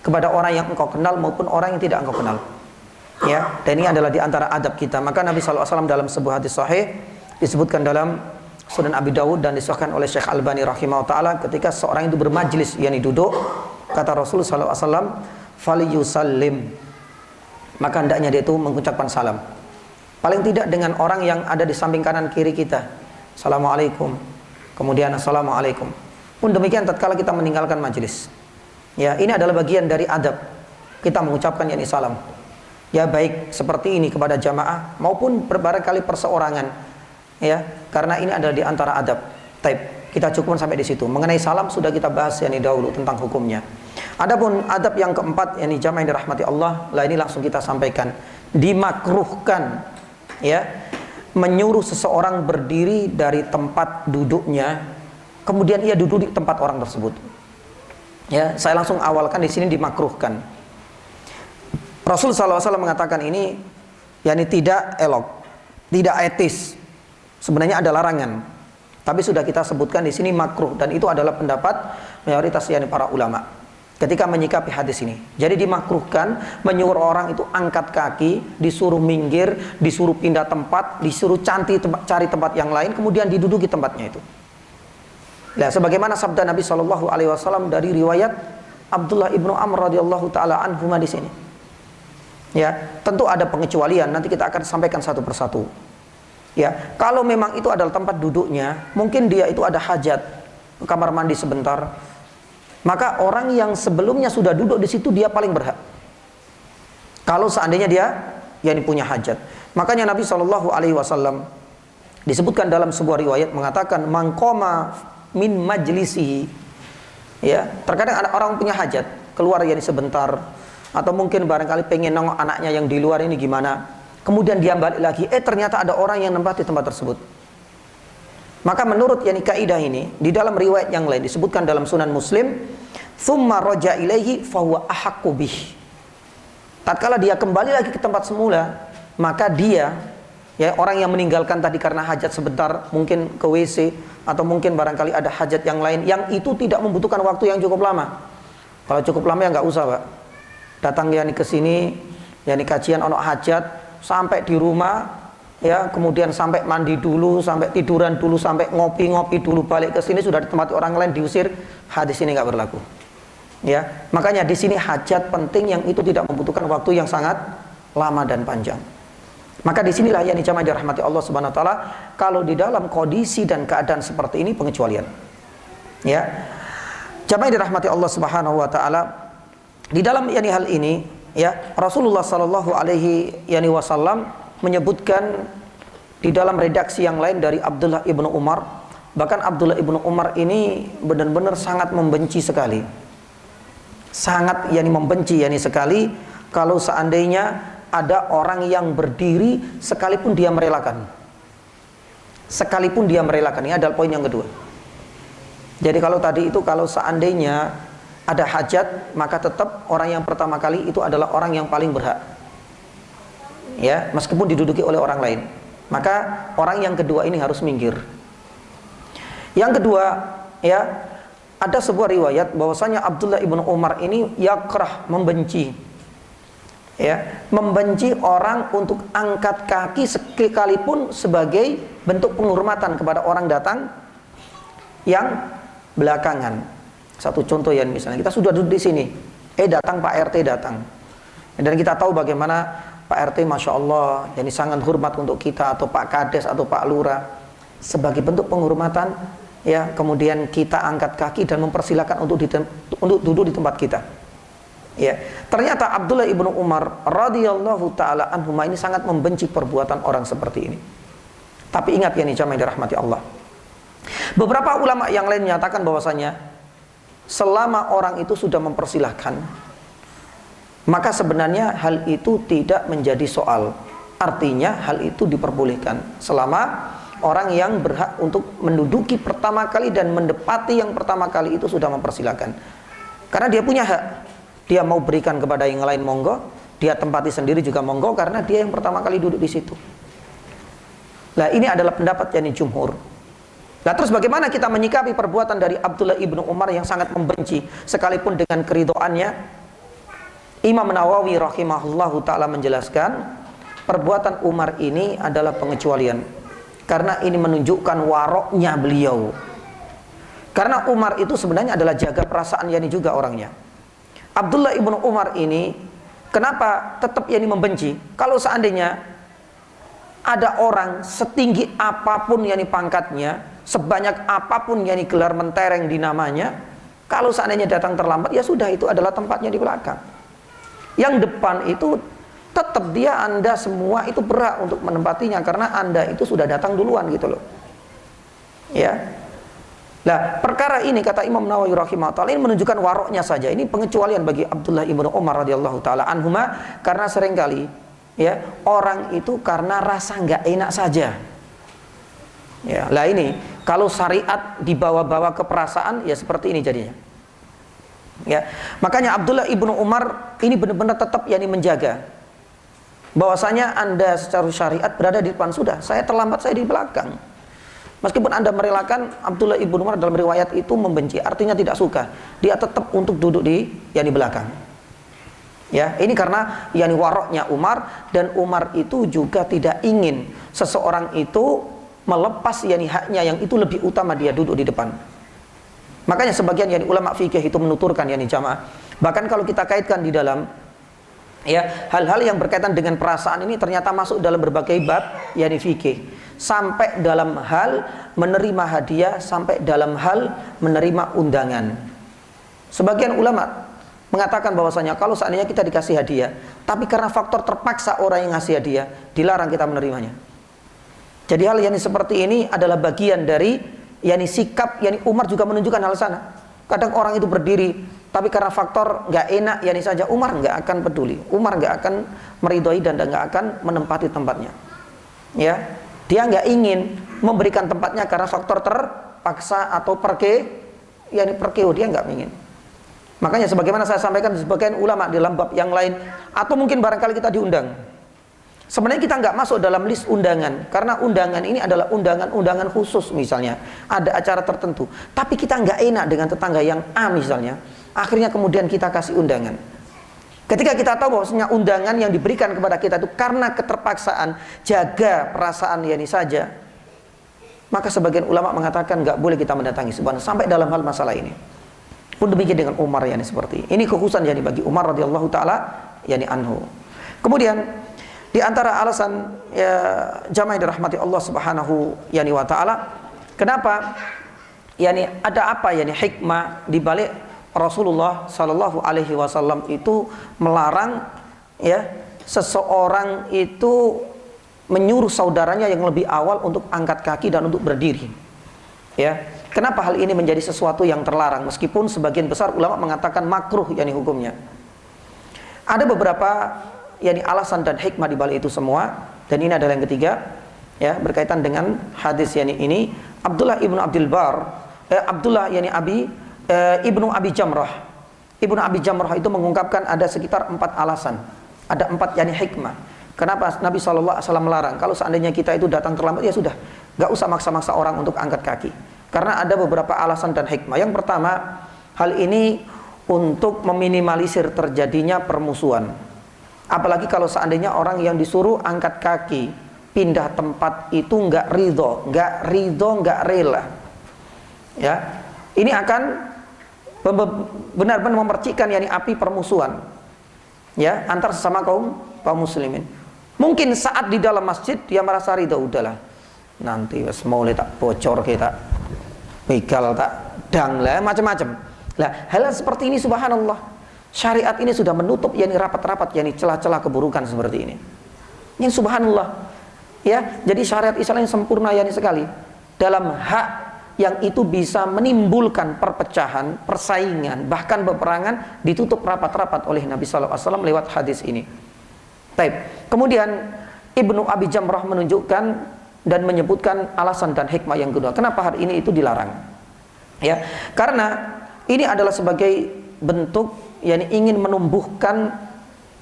kepada orang yang engkau kenal maupun orang yang tidak engkau kenal. Ya, dan ini adalah di antara adab kita. Maka Nabi SAW dalam sebuah hadis sahih disebutkan dalam Sunan Abi Dawud dan disahkan oleh Syekh Albani rahimahullah taala, ketika seorang itu bermajlis yakni duduk, kata Rasulullah SAW, "Falyusallim." Maka hendaknya dia itu mengucapkan salam. Paling tidak dengan orang yang ada di samping kanan kiri kita. Assalamualaikum. Kemudian assalamualaikum. Pun demikian tatkala kita meninggalkan majlis. Ya, ini adalah bagian dari adab. Kita mengucapkan yakni salam. Ya, baik seperti ini kepada jamaah maupun barangkali perseorangan. Ya, karena ini adalah di antara adab. Taib. Kita cukupkan sampai di situ. Mengenai salam sudah kita bahas yakni dahulu tentang hukumnya. Adapun adab yang keempat yakni jamaah yang dirahmati Allah, lah ini langsung kita sampaikan. Dimakruhkan ya menyuruh seseorang berdiri dari tempat duduknya, kemudian ia duduk di tempat orang tersebut. Ya, saya langsung awalkan di sini dimakruhkan. Rasul SAW mengatakan ini yakni tidak elok, tidak etis. Sebenarnya ada larangan. Tapi sudah kita sebutkan di sini makruh, dan itu adalah pendapat mayoritas yakni para ulama ketika menyikapi hadis ini. Jadi dimakruhkan menyuruh orang itu angkat kaki, disuruh minggir, disuruh pindah tempat, disuruh cari tempat yang lain, kemudian diduduki tempatnya itu. Nah, sebagaimana sabda Nabi Shallallahu Alaihi Wasallam dari riwayat Abdullah ibnu Amr radhiyallahu taala anhuma di sini. Ya, tentu ada pengecualian. Nanti kita akan sampaikan satu persatu. Ya, kalau memang itu adalah tempat duduknya, mungkin dia itu ada hajat ke kamar mandi sebentar, maka orang yang sebelumnya sudah duduk di situ dia paling berhak. Kalau seandainya dia yang punya hajat, makanya Nabi Shallallahu Alaihi Wasallam disebutkan dalam sebuah riwayat mengatakan mangkoma min majlisihi. Ya, terkadang ada orang punya hajat keluar yani sebentar, atau mungkin barangkali pengen nengok anaknya yang di luar ini gimana, kemudian dia balik lagi, ternyata ada orang yang nempati tempat tersebut. Maka menurut yani kaidah ini di dalam riwayat yang lain disebutkan dalam Sunan Muslim, thumma raja ilaihi fahuwa ahaqqu bih. Tatkala dia kembali lagi ke tempat semula, maka dia ya orang yang meninggalkan tadi karena hajat sebentar, mungkin ke WC atau mungkin barangkali ada hajat yang lain yang itu tidak membutuhkan waktu yang cukup lama. Kalau cukup lama ya nggak usah, Pak. Datang yani ke sini, yani kajian ono hajat, sampai di rumah ya, kemudian sampai mandi dulu, sampai tiduran dulu, sampai ngopi-ngopi dulu, balik ke sini sudah ditempati orang lain diusir, hadis ini nggak berlaku. Ya, makanya di sini hajat penting yang itu tidak membutuhkan waktu yang sangat lama dan panjang. Maka disinilah yang jamaah dirahmati Allah Subhanahu Wa Taala, kalau di dalam kondisi dan keadaan seperti ini pengecualian. Ya, jamaah dirahmati Allah Subhanahu Wa Taala, di dalam hal ini, ya, Rasulullah Sallallahu Alaihi Wasallam menyebutkan di dalam redaksi yang lain dari Abdullah ibnu Umar, bahkan Abdullah ibnu Umar ini benar-benar sangat membenci sekali, sangat membenci sekali kalau seandainya ada orang yang berdiri sekalipun dia merelakan, ini adalah poin yang kedua. Jadi kalau tadi itu, kalau seandainya ada hajat, maka tetap orang yang pertama kali itu adalah orang yang paling berhak, ya, meskipun diduduki oleh orang lain, maka orang yang kedua ini harus minggir. Yang kedua, ya, ada sebuah riwayat bahwasanya Abdullah ibnu Umar ini yakrah, membenci, ya, membenci orang untuk angkat kaki sekalipun sebagai bentuk penghormatan kepada orang datang yang belakangan. Satu contoh ya, misalnya kita sudah duduk di sini, datang Pak RT datang, dan kita tahu bagaimana Pak RT Masya Allah sangat hormat untuk kita, atau Pak Kades atau Pak Lurah, sebagai bentuk penghormatan, ya, kemudian kita angkat kaki dan mempersilakan untuk duduk di tempat kita. Ya, ternyata Abdullah ibnu Umar radhiyallahu taala anhuma ini sangat membenci perbuatan orang seperti ini. Tapi ingat ya, jamaah yang dirahmati Allah, beberapa ulama yang lain menyatakan bahwasanya selama orang itu sudah mempersilahkan, maka sebenarnya hal itu tidak menjadi soal. Artinya hal itu diperbolehkan selama orang yang berhak untuk menduduki pertama kali dan mendepati yang pertama kali itu sudah mempersilahkan, karena dia punya hak. Dia mau berikan kepada yang lain, monggo. Dia tempati sendiri juga monggo, karena dia yang pertama kali duduk di situ. Nah, ini adalah pendapat jumhur. Nah, terus bagaimana kita menyikapi perbuatan dari Abdullah ibnu Umar yang sangat membenci sekalipun dengan keridhoannya? Imam Nawawi rahimahullahu ta'ala menjelaskan, perbuatan Umar ini adalah pengecualian, karena ini menunjukkan waroknya beliau. Karena Umar itu sebenarnya adalah jaga perasaan juga orangnya. Abdullah ibnu Umar ini kenapa tetap membenci? Kalau seandainya ada orang setinggi apapun pangkatnya, sebanyak apapun gelar mentereng di namanya, kalau seandainya datang terlambat, ya sudah, itu adalah tempatnya di belakang. Yang depan itu tetap Anda semua itu berhak untuk menempatinya, karena Anda itu sudah datang duluan gitu loh. Ya. Nah, perkara ini kata Imam Nawawi rahimahullah ini menunjukkan waroknya saja. Ini pengecualian bagi Abdullah ibnu Umar radhiyallahu taala anhuma, karena seringkali, ya, orang itu karena rasa nggak enak saja. Ya, lah ini kalau syariat dibawa-bawa ke perasaan, ya seperti ini jadinya. Ya, makanya Abdullah ibnu Umar ini benar-benar tetap menjaga bahwasanya Anda secara syariat berada di depan, sudah, saya terlambat, saya di belakang. Meskipun Anda merelakan, Abdullah ibnu Umar dalam riwayat itu membenci, artinya tidak suka. Dia tetap untuk duduk di belakang. Ya, ini karena waroknya Umar, dan Umar itu juga tidak ingin seseorang itu melepas haknya yang itu lebih utama dia duduk di depan. Makanya sebagian ulama fikih itu menuturkan jamaah, bahkan kalau kita kaitkan di dalam hal-hal yang berkaitan dengan perasaan ini ternyata masuk dalam berbagai bab fikih, sampai dalam hal menerima hadiah, sampai dalam hal menerima undangan. Sebagian ulama mengatakan bahwasanya kalau seandainya kita dikasih hadiah, tapi karena faktor terpaksa orang yang ngasih hadiah, dilarang kita menerimanya. Jadi hal seperti ini adalah bagian dari sikap Umar juga menunjukkan hal sana. Kadang orang itu berdiri, tapi karena faktor nggak enak saja, Umar nggak akan peduli, Umar nggak akan meridhoi dan nggak akan menempati tempatnya. Ya, dia nggak ingin memberikan tempatnya karena faktor terpaksa atau perkeo, dia nggak ingin. Makanya sebagaimana saya sampaikan sebagian ulama dalam bab yang lain, atau mungkin barangkali kita diundang, sebenarnya kita nggak masuk dalam list undangan, karena undangan ini adalah undangan khusus. Misalnya ada acara tertentu, tapi kita nggak enak dengan tetangga yang A misalnya, akhirnya kemudian kita kasih undangan. Ketika kita tahu bahwasanya undangan yang diberikan kepada kita itu karena keterpaksaan, jaga perasaan yani saja, maka sebagian ulama mengatakan nggak boleh kita mendatangi subhanallah sampai dalam hal masalah ini. Pun demikian dengan Umar yani seperti ini kekhususan yani bagi Umar radhiyallahu taala yani anhu. Kemudian di antara alasan ya jamaah yang dirahmati Allah Subhanahu yani wa taala, kenapa yani ada apa yani hikmah di balik Rasulullah sallallahu alaihi wasallam itu melarang ya seseorang itu menyuruh saudaranya yang lebih awal untuk angkat kaki dan untuk berdiri. Ya, kenapa hal ini menjadi sesuatu yang terlarang meskipun sebagian besar ulama mengatakan makruh yani hukumnya. Ada beberapa yani alasan dan hikmah di balik itu semua, dan ini adalah yang ketiga ya, berkaitan dengan hadis yani ini. Abdullah ibnu Abdul Bar Abdullah yani Ibnu Abi Jamrah. Ibnu Abi Jamrah itu mengungkapkan ada sekitar 4 alasan. Ada 4 yani hikmah. Kenapa Nabi SAW melarang? Kalau seandainya kita itu datang terlambat, ya sudah, gak usah maksa-maksa orang untuk angkat kaki. Karena ada beberapa alasan dan hikmah. Yang pertama, hal ini untuk meminimalisir terjadinya permusuhan. Apalagi kalau seandainya orang yang disuruh angkat kaki, pindah tempat itu gak ridho, gak rela. Ya, ini akan benar-benar memercikkan yani api permusuhan ya antar sesama kaum muslimin. Mungkin saat di dalam masjid dia merasa ridho, udahlah nanti wes mau tak bocor kita begal tak dang lah macam-macam lah. Hal seperti ini subhanallah syariat ini sudah menutup yani rapat-rapat yani celah-celah keburukan seperti ini. Ini subhanallah ya, jadi syariat Islam yang sempurna yani sekali dalam hak yang itu bisa menimbulkan perpecahan, persaingan, bahkan peperangan, ditutup rapat-rapat oleh Nabi SAW lewat hadis ini. Baik. Kemudian Ibnu Abi Jamrah menunjukkan dan menyebutkan alasan dan hikmah yang kedua. Kenapa hal ini itu dilarang? Ya, karena ini adalah sebagai bentuk yang ingin menumbuhkan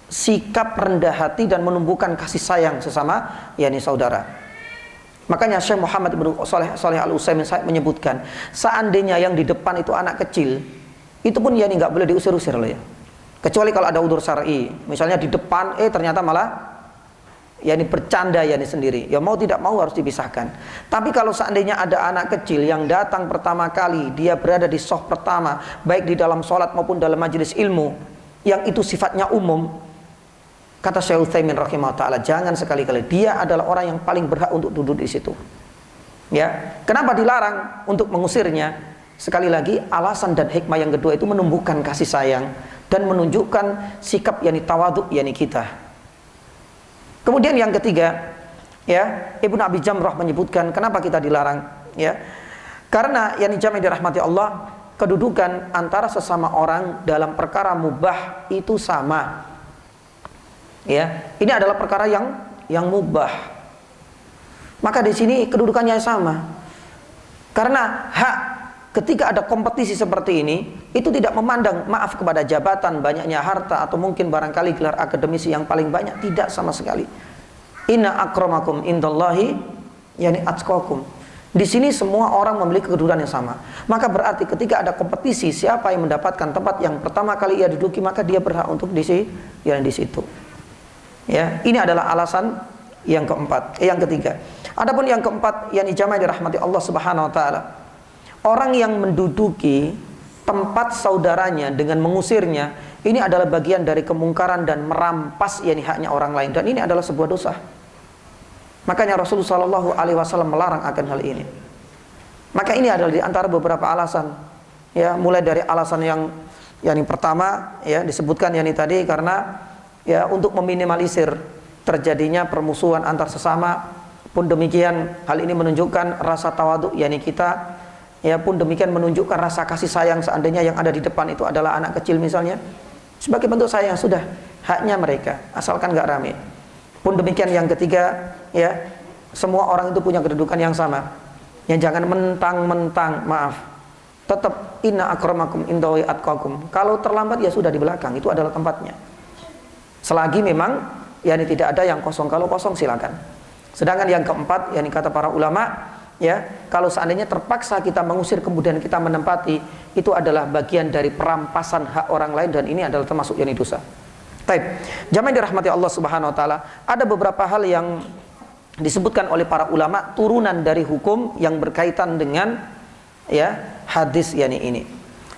sikap rendah hati dan menumbuhkan kasih sayang sesama yakni saudara. Makanya Syekh Muhammad ibnu Shalih Al-Utsaimin menyebutkan, seandainya yang di depan itu anak kecil, itu pun yani nggak boleh diusir-usir loh ya. Kecuali kalau ada udzur syar'i, misalnya di depan ternyata malah yani bercanda yani sendiri, ya mau tidak mau harus dipisahkan. Tapi kalau seandainya ada anak kecil yang datang pertama kali, dia berada di shaf pertama, baik di dalam sholat maupun dalam majelis ilmu, yang itu sifatnya umum, kata Syekh Utsaimin rahimahullah taala, jangan sekali-kali, dia adalah orang yang paling berhak untuk duduk di situ. Ya, kenapa dilarang untuk mengusirnya? Sekali lagi, alasan dan hikmah yang kedua itu menumbuhkan kasih sayang dan menunjukkan sikap yani tawadhu yani kita. Kemudian yang ketiga, ya, Ibnu Abi Jamrah menyebutkan kenapa kita dilarang, ya. Karena yani jamaah dirahmati Allah, kedudukan antara sesama orang dalam perkara mubah itu sama. Ya, ini adalah perkara yang mubah. Maka di sini kedudukannya sama. Karena hak ketika ada kompetisi seperti ini, itu tidak memandang maaf kepada jabatan, banyaknya harta, atau mungkin barangkali gelar akademisi yang paling banyak, tidak sama sekali. Inna akramakum indallahi yani atqakum. Di sini semua orang memiliki kedudukan yang sama. Maka berarti ketika ada kompetisi, siapa yang mendapatkan tempat yang pertama kali ia duduki, maka dia berhak untuk di situ. Ya, ini adalah alasan yang ketiga. Adapun yang keempat, yang jamaah dirahmati Allah Subhanahu wa taala, orang yang menduduki tempat saudaranya dengan mengusirnya, ini adalah bagian dari kemungkaran dan merampas yani haknya orang lain, dan ini adalah sebuah dosa. Makanya Rasulullah Shallallahu alaihi wasallam melarang akan hal ini. Maka ini adalah di antara beberapa alasan. Ya, mulai dari alasan yang pertama ya disebutkan yani tadi, karena ya untuk meminimalisir terjadinya permusuhan antar sesama. Pun demikian hal ini menunjukkan rasa tawadhu yani kita, ya, pun demikian menunjukkan rasa kasih sayang seandainya yang ada di depan itu adalah anak kecil misalnya, sebagai bentuk sayang, sudah haknya mereka asalkan gak rame. Pun demikian yang ketiga, ya, semua orang itu punya kedudukan yang sama. Ya, jangan mentang-mentang, maaf, tetap inna akramakum indallahi atqakum. Kalau terlambat ya sudah di belakang, itu adalah tempatnya. Selagi memang yani tidak ada yang kosong. Kalau kosong silakan. Sedangkan yang keempat, yani kata para ulama, ya, kalau seandainya terpaksa kita mengusir kemudian kita menempati, itu adalah bagian dari perampasan hak orang lain, dan ini adalah termasuk yani dosa. Taib. Jamaah yang dirahmati Allah Subhanahu wa taala, ada beberapa hal yang disebutkan oleh para ulama turunan dari hukum yang berkaitan dengan ya hadis yani ini.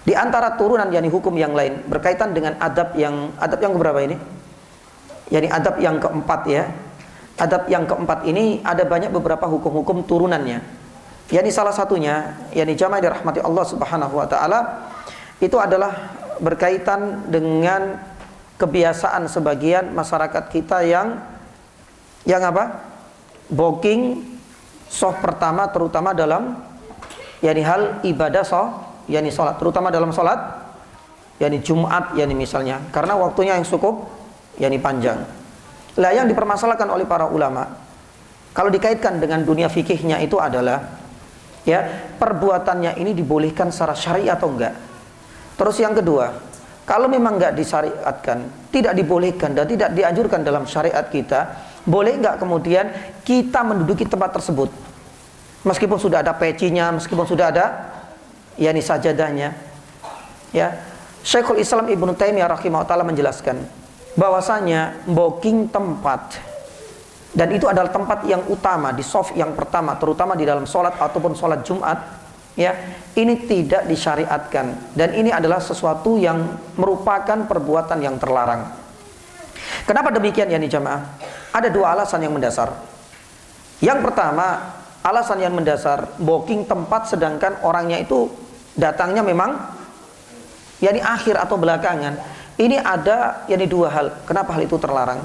Di antara turunan yani hukum yang lain berkaitan dengan adab yang keberapa ini? Yani adab yang keempat ya. Adab yang keempat ini ada banyak beberapa hukum-hukum turunannya. Yani salah satunya yani jamaah yang dirahmati Allah Subhanahu wa taala itu adalah berkaitan dengan kebiasaan sebagian masyarakat kita yang apa? Booking soft pertama terutama dalam yani hal ibadah yani salat, terutama dalam salat yani Jumat yani misalnya, karena waktunya yang cukup yani panjang. Lah yang dipermasalahkan oleh para ulama kalau dikaitkan dengan dunia fikihnya itu adalah ya perbuatannya ini dibolehkan secara syar'i atau enggak. Terus yang kedua, kalau memang enggak disyariatkan, tidak dibolehkan dan tidak dianjurkan dalam syariat kita, boleh enggak kemudian kita menduduki tempat tersebut meskipun sudah ada pecinya, meskipun sudah ada yani sajadahnya ya. Syekhul Islam Ibnu Taimiyah rahimahullah menjelaskan bahwasanya booking tempat, dan itu adalah tempat yang utama di soft yang pertama, terutama di dalam sholat ataupun sholat Jumat ya, ini tidak disyariatkan dan ini adalah sesuatu yang merupakan perbuatan yang terlarang. Kenapa demikian yani jamaah? Ada dua alasan yang mendasar. Yang pertama, alasan yang mendasar booking tempat sedangkan orangnya itu datangnya memang yani akhir atau belakangan. Ini ada yani dua hal. Kenapa hal itu terlarang?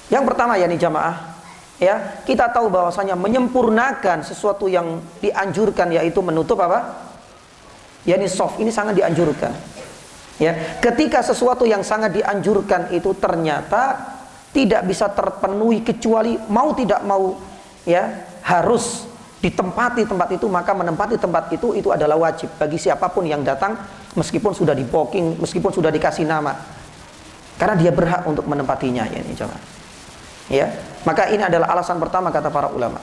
Yang pertama yani jamaah ya, kita tahu bahwasanya menyempurnakan sesuatu yang dianjurkan yaitu menutup apa? Yani soft ini sangat dianjurkan. Ya, ketika sesuatu yang sangat dianjurkan itu ternyata tidak bisa terpenuhi kecuali mau tidak mau ya harus ditempati tempat itu, maka menempati tempat itu adalah wajib bagi siapapun yang datang meskipun sudah di booking, meskipun sudah dikasih nama, karena dia berhak untuk menempatinya yani jamaah. Ya, maka ini adalah alasan pertama kata para ulama.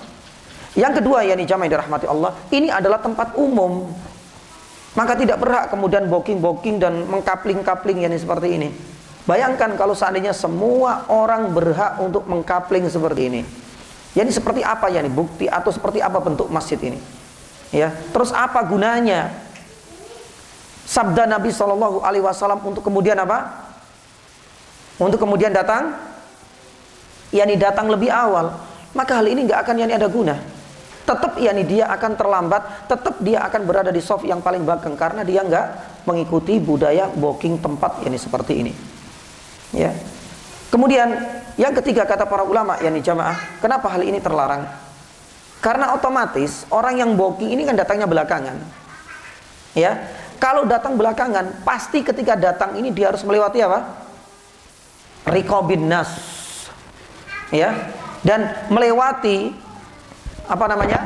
Yang kedua yani jamaah yang dirahmati Allah, ini adalah tempat umum, maka tidak berhak kemudian booking dan mengkapling-kapling yani seperti ini. Bayangkan kalau seandainya semua orang berhak untuk mengkapling seperti ini, yani seperti apa yani bukti atau seperti apa bentuk masjid ini ya. Terus apa gunanya sabda Nabi SAW untuk kemudian apa? Untuk kemudian datang yani datang lebih awal, maka hal ini nggak akan yani ada guna. Tetap yani dia akan terlambat, tetap dia akan berada di soft yang paling belakang karena dia nggak mengikuti budaya booking tempat yani seperti ini ya. Kemudian yang ketiga kata para ulama yani jamaah, kenapa hal ini terlarang? Karena otomatis orang yang booking ini kan datangnya belakangan ya. Kalau datang belakangan pasti ketika datang ini dia harus melewati apa? Riqabin nas ya, dan melewati apa namanya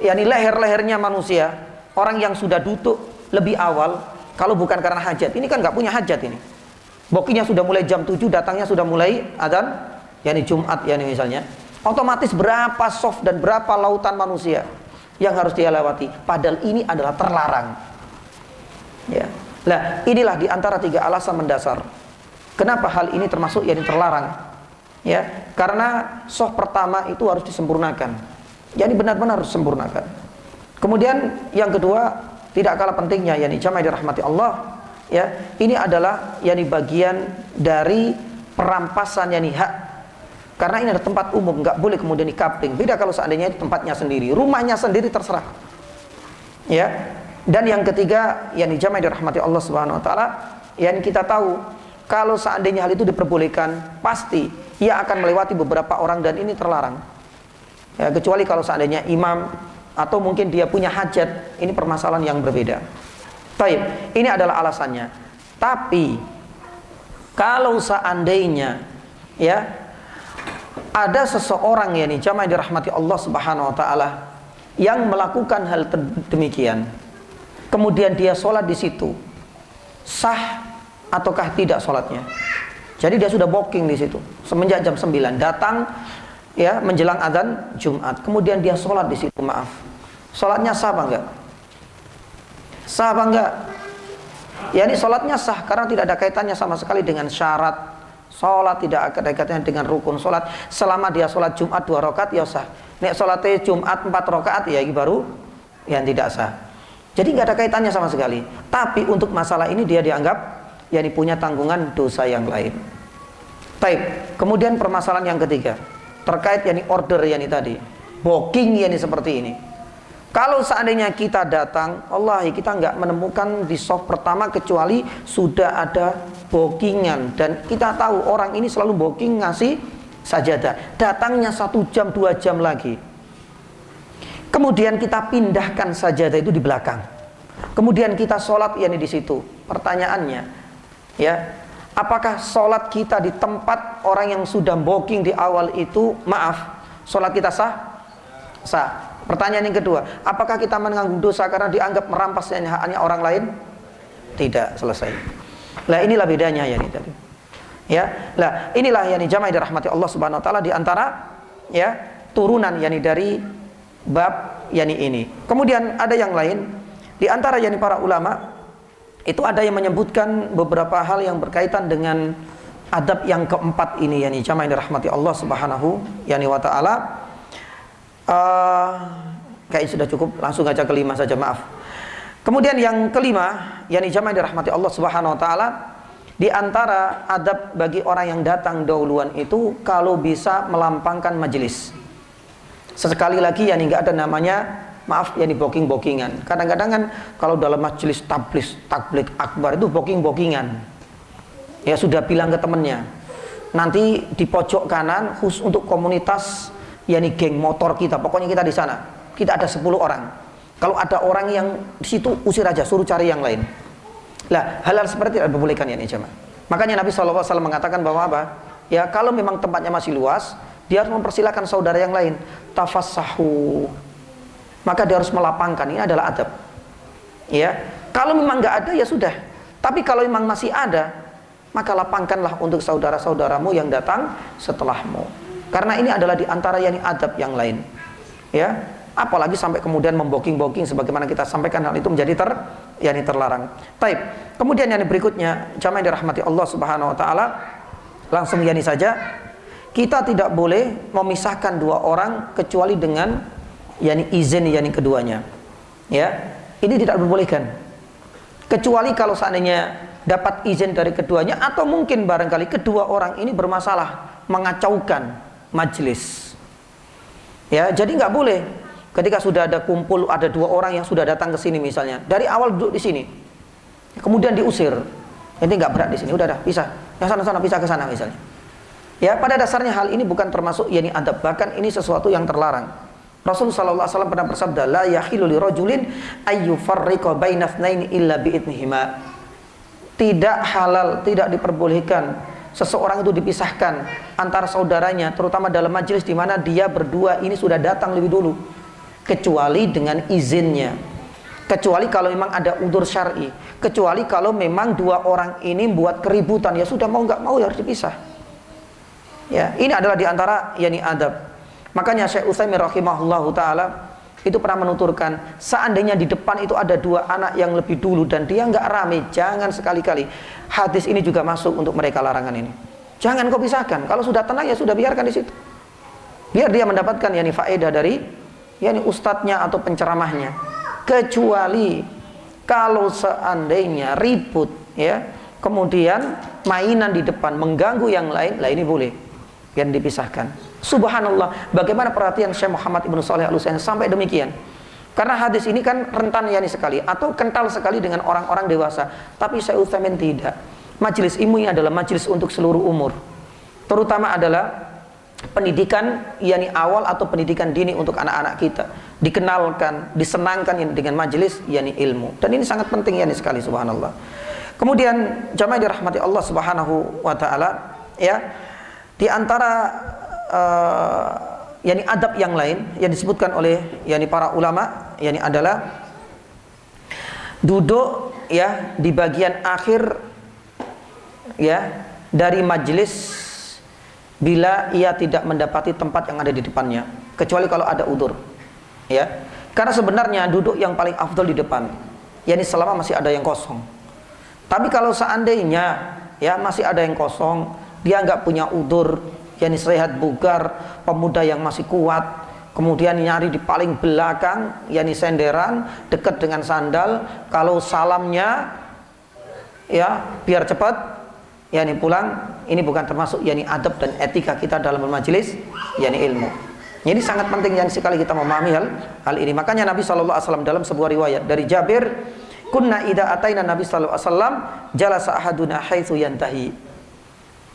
yakni leher-lehernya manusia, orang yang sudah duduk lebih awal. Kalau bukan karena hajat, ini kan nggak punya hajat ini, bookingnya sudah mulai jam 7, datangnya sudah mulai adzan yakni Jumat yakni misalnya, otomatis berapa soft dan berapa lautan manusia yang harus dia lewati, padahal ini adalah terlarang ya. Lah inilah diantara tiga alasan mendasar kenapa hal ini termasuk yakni terlarang ya, karena soft pertama itu harus disempurnakan, jadi benar-benar harus disempurnakan. Kemudian yang kedua tidak kalah pentingnya yani jamaah dirahmati Allah ya, ini adalah yani bagian dari perampasan yani hak, karena ini adalah tempat umum, nggak boleh kemudian dikapling. Beda kalau seandainya itu tempatnya sendiri, rumahnya sendiri, terserah ya. Dan yang ketiga yani jamaah dirahmati Allah Subhanahu wa taala, yani kita tahu kalau seandainya hal itu diperbolehkan pasti ia akan melewati beberapa orang dan ini terlarang ya, kecuali kalau seandainya imam atau mungkin dia punya hajat, ini permasalahan yang berbeda. Baik, ini adalah alasannya. Tapi kalau seandainya ya ada seseorang yani jamaah dirahmati Allah Subhanahu wa taala yang melakukan hal demikian, kemudian dia sholat di situ, sah ataukah tidak sholatnya? Jadi dia sudah booking di situ semenjak jam 9, datang ya menjelang adzan Jumat, kemudian dia sholat di situ, maaf, sholatnya sah apa enggak? Sah apa enggak? yakni sholatnya sah karena tidak ada kaitannya sama sekali dengan syarat sholat, tidak ada kaitannya dengan rukun sholat. Selama dia sholat Jumat 2 rakaat ya sah. Nek sholatnya Jumat 4 rakaat ya baru yang tidak sah. Jadi nggak ada kaitannya sama sekali. Tapi untuk masalah ini dia dianggap yakni punya tanggungan dosa yang lain. Taib. Kemudian permasalahan yang ketiga terkait yakni order yakni tadi, booking yakni seperti ini. Kalau seandainya kita datang, wallahi kita nggak menemukan di soft pertama kecuali sudah ada bookingan, dan kita tahu orang ini selalu booking ngasih sajadah. Datangnya 1 jam 2 jam lagi. Kemudian kita pindahkan sajadah itu di belakang. Kemudian kita sholat yakni di situ. Pertanyaannya, ya, apakah sholat kita di tempat orang yang sudah booking di awal itu, maaf, sholat kita sah? Sah. Pertanyaan yang kedua, apakah kita menanggung dosa karena dianggap merampas haknya orang lain? Tidak, selesai. Lah inilah bedanya yakni tadi. Ya, lah inilah yakni jamaah yang dirahmati Allah Subhanahu wa taala di antara ya turunan yakni dari bab yakni ini. Kemudian ada yang lain di antara yakni para ulama itu ada yang menyebutkan beberapa hal yang berkaitan dengan adab yang keempat ini yakni jamaah yang dirahmati Allah Subhanahu yakni wa taala. Kayak sudah cukup, langsung aja kelima saja, maaf. Kemudian yang kelima, yakni jamaah dirahmati Allah Subhanahu wa taala, di antara adab bagi orang yang datang dahuluan itu kalau bisa melampangkan majelis. Sesekali lagi yakni enggak ada namanya, maaf yakni booking-bookingan. Kadang-kadang kan kalau dalam majelis tabligh akbar itu booking-bookingan. Ya sudah bilang ke temennya, nanti di pojok kanan khusus untuk komunitas yakni geng motor kita, pokoknya kita di sana. Kita ada 10 orang. Kalau ada orang yang di situ usir aja, suruh cari yang lain. Lah, hal-hal seperti itu diperbolehkan ya jemaah. Makanya Nabi SAW mengatakan bahwa apa? Ya, kalau memang tempatnya masih luas, dia harus mempersilahkan saudara yang lain. Tafassahu. Maka dia harus melapangkan. Ini adalah adab. Ya, kalau memang nggak ada ya sudah. Tapi kalau memang masih ada, maka lapangkanlah untuk saudara-saudaramu yang datang setelahmu. Karena ini adalah di antara yakni adab yang lain. Ya, apalagi sampai kemudian membooking-booking sebagaimana kita sampaikan, hal itu menjadi yakni terlarang. Taib. Kemudian yang berikutnya, jamaah yang dirahmati Allah Subhanahu wa taala, langsung yakni saja, kita tidak boleh memisahkan dua orang kecuali dengan yakni izin yakni keduanya. Ya, ini tidak diperbolehkan. Kecuali kalau seandainya dapat izin dari keduanya, atau mungkin barangkali kedua orang ini bermasalah, mengacaukan majelis. Ya, jadi nggak boleh ketika sudah ada kumpul, ada 2 orang yang sudah datang ke sini misalnya, dari awal duduk di sini, kemudian diusir, ini nggak berat di sini, udah pisah, yang sana pisah ke sana misalnya. Ya, pada dasarnya hal ini bukan termasuk yakni adab, bahkan ini sesuatu yang terlarang. Rasulullah SAW pernah bersabda, la yahilu li rajulin ayyufarriqa baina itsnaini illa bi'idnihima. Tidak halal, tidak diperbolehkan seseorang itu dipisahkan antara saudaranya, terutama dalam majelis di mana dia berdua ini sudah datang lebih dulu, kecuali dengan izinnya. Kecuali kalau memang ada udzur syar'i, kecuali kalau memang 2 orang ini buat keributan, ya sudah mau nggak mau ya harus dipisah. Ya, ini adalah di antara yakni adab. Makanya Syekh Utsaimin rahimahullahu taala itu pernah menuturkan, seandainya di depan itu ada 2 anak yang lebih dulu dan dia nggak rame, jangan sekali-kali. Hadis ini juga masuk untuk mereka larangan ini. Jangan kau pisahkan. Kalau sudah tenang ya sudah, biarkan di situ. Biar dia mendapatkan yakni faedah dari yakni ustadznya atau penceramahnya. Kecuali kalau seandainya ribut ya, kemudian mainan di depan mengganggu yang lain, lah ini boleh. Biar dipisahkan. Subhanallah, bagaimana perhatian Syekh Muhammad Ibn Shalih Al-Utsaimin sampai demikian. Karena hadis ini kan rentan yakni sekali atau kental sekali dengan orang-orang dewasa, tapi Syekh Utsaimin tidak. Majelis ilmu ini adalah majelis untuk seluruh umur. Terutama adalah pendidikan yakni awal atau pendidikan dini untuk anak-anak kita. Dikenalkan, disenangkan dengan majelis yakni ilmu. Dan ini sangat penting yakni sekali, subhanallah. Kemudian jamaah dirahmati Allah Subhanahu wa taala, ya, di antara yakni adab yang lain yang disebutkan oleh yakni para ulama yakni adalah duduk ya di bagian akhir ya dari majelis bila ia tidak mendapati tempat yang ada di depannya, kecuali kalau ada udzur. Ya. Karena sebenarnya duduk yang paling afdal di depan, yakni selama masih ada yang kosong. Tapi kalau seandainya ya masih ada yang kosong, dia nggak punya udzur, yakni sehat bugar, pemuda yang masih kuat, kemudian nyari di paling belakang, yakni senderan, dekat dengan sandal, kalau salamnya ya biar cepat, yakni pulang, ini bukan termasuk yakni adab dan etika kita dalam bermajelis, yakni ilmu. Jadi sangat penting yang sekali kita memahami hal ini. Makanya Nabi SAW dalam sebuah riwayat dari Jabir, kunna idza ataina Nabi SAW jalasa ahaduna haitsu yantahi.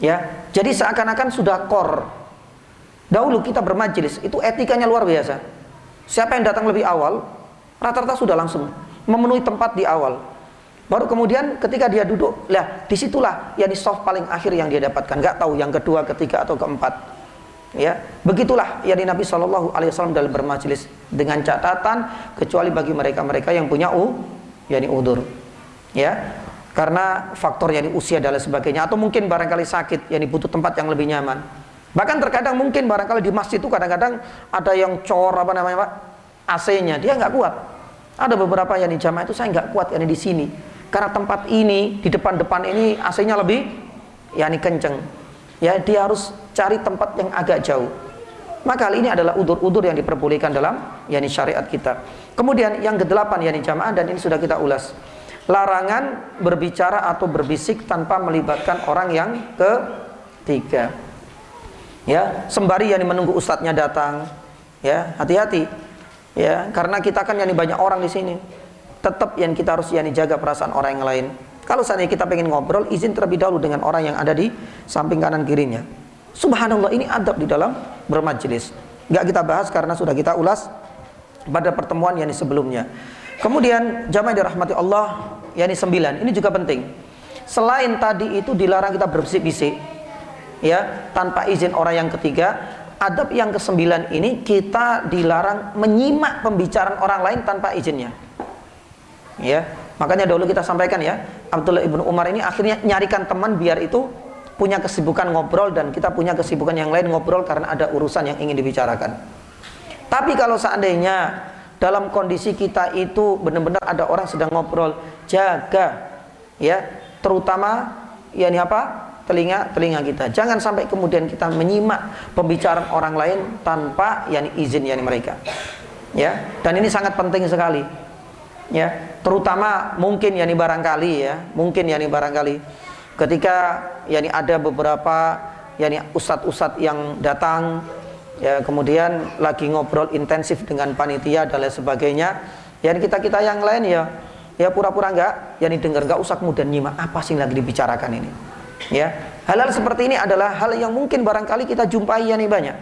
Ya, jadi seakan-akan sudah kor. Dahulu kita bermajelis itu etikanya luar biasa. Siapa yang datang lebih awal, rata-rata sudah langsung memenuhi tempat di awal. Baru kemudian ketika dia duduk, lah disitulah yakni soft paling akhir yang dia dapatkan. Nggak tahu yang kedua, ketiga atau keempat. Ya, begitulah yakni Nabi SAW dalam bermajelis, dengan catatan kecuali bagi mereka-mereka yang punya yakni udzur. Ya, karena faktor yakni usia dan lain sebagainya, atau mungkin barangkali sakit, yakni butuh tempat yang lebih nyaman. Bahkan terkadang mungkin barangkali di masjid itu kadang-kadang ada yang cor apa namanya Pak, AC-nya dia nggak kuat. Ada beberapa yakni jamaah itu saya nggak kuat yakni di sini. Karena tempat ini di depan-depan ini AC-nya lebih yakni kenceng. Ya, dia harus cari tempat yang agak jauh. Maka hal ini adalah udzur-udzur yang diperbolehkan dalam yakni syariat kita. Kemudian yang kedelapan yakni jamaah, dan ini sudah kita ulas. Larangan berbicara atau berbisik tanpa melibatkan orang yang ketiga. Ya, sembari yakni menunggu ustadznya datang. Ya, hati-hati. Ya, karena kita kan yakni banyak orang di sini. Tetap yang kita harus yakni jaga perasaan orang yang lain. Kalau seandainya kita pengen ngobrol, izin terlebih dahulu dengan orang yang ada di samping kanan kirinya. Subhanallah, ini adab di dalam bermajelis. Nggak kita bahas karena sudah kita ulas pada pertemuan yakni sebelumnya. Kemudian jamaah dirahmati Allah, yakni 9. Ini juga penting. Selain tadi itu dilarang kita berbisik-bisik, ya, tanpa izin orang yang ketiga. Adab yang ke-9 ini kita dilarang menyimak pembicaraan orang lain tanpa izinnya. Ya, makanya dahulu kita sampaikan ya, Abdullah ibnu Umar ini akhirnya nyarikan teman biar itu punya kesibukan ngobrol dan kita punya kesibukan yang lain ngobrol karena ada urusan yang ingin dibicarakan. Tapi kalau seandainya dalam kondisi kita itu benar-benar ada orang sedang ngobrol, jaga ya, terutama yakni apa? telinga kita. Jangan sampai kemudian kita menyimak pembicaraan orang lain tanpa yakni izin yakni mereka. Ya, dan ini sangat penting sekali. Ya, terutama mungkin yakni barangkali ketika yakni ada beberapa yakni ustadz-ustadz yang datang ya, kemudian lagi ngobrol intensif dengan panitia dan lain sebagainya, yakni kita yang lain ya pura-pura enggak yakni dengar, enggak usah kemudian nyimak apa sih yang lagi dibicarakan ini. Ya, hal-hal seperti ini adalah hal yang mungkin barangkali kita jumpai yakni banyak.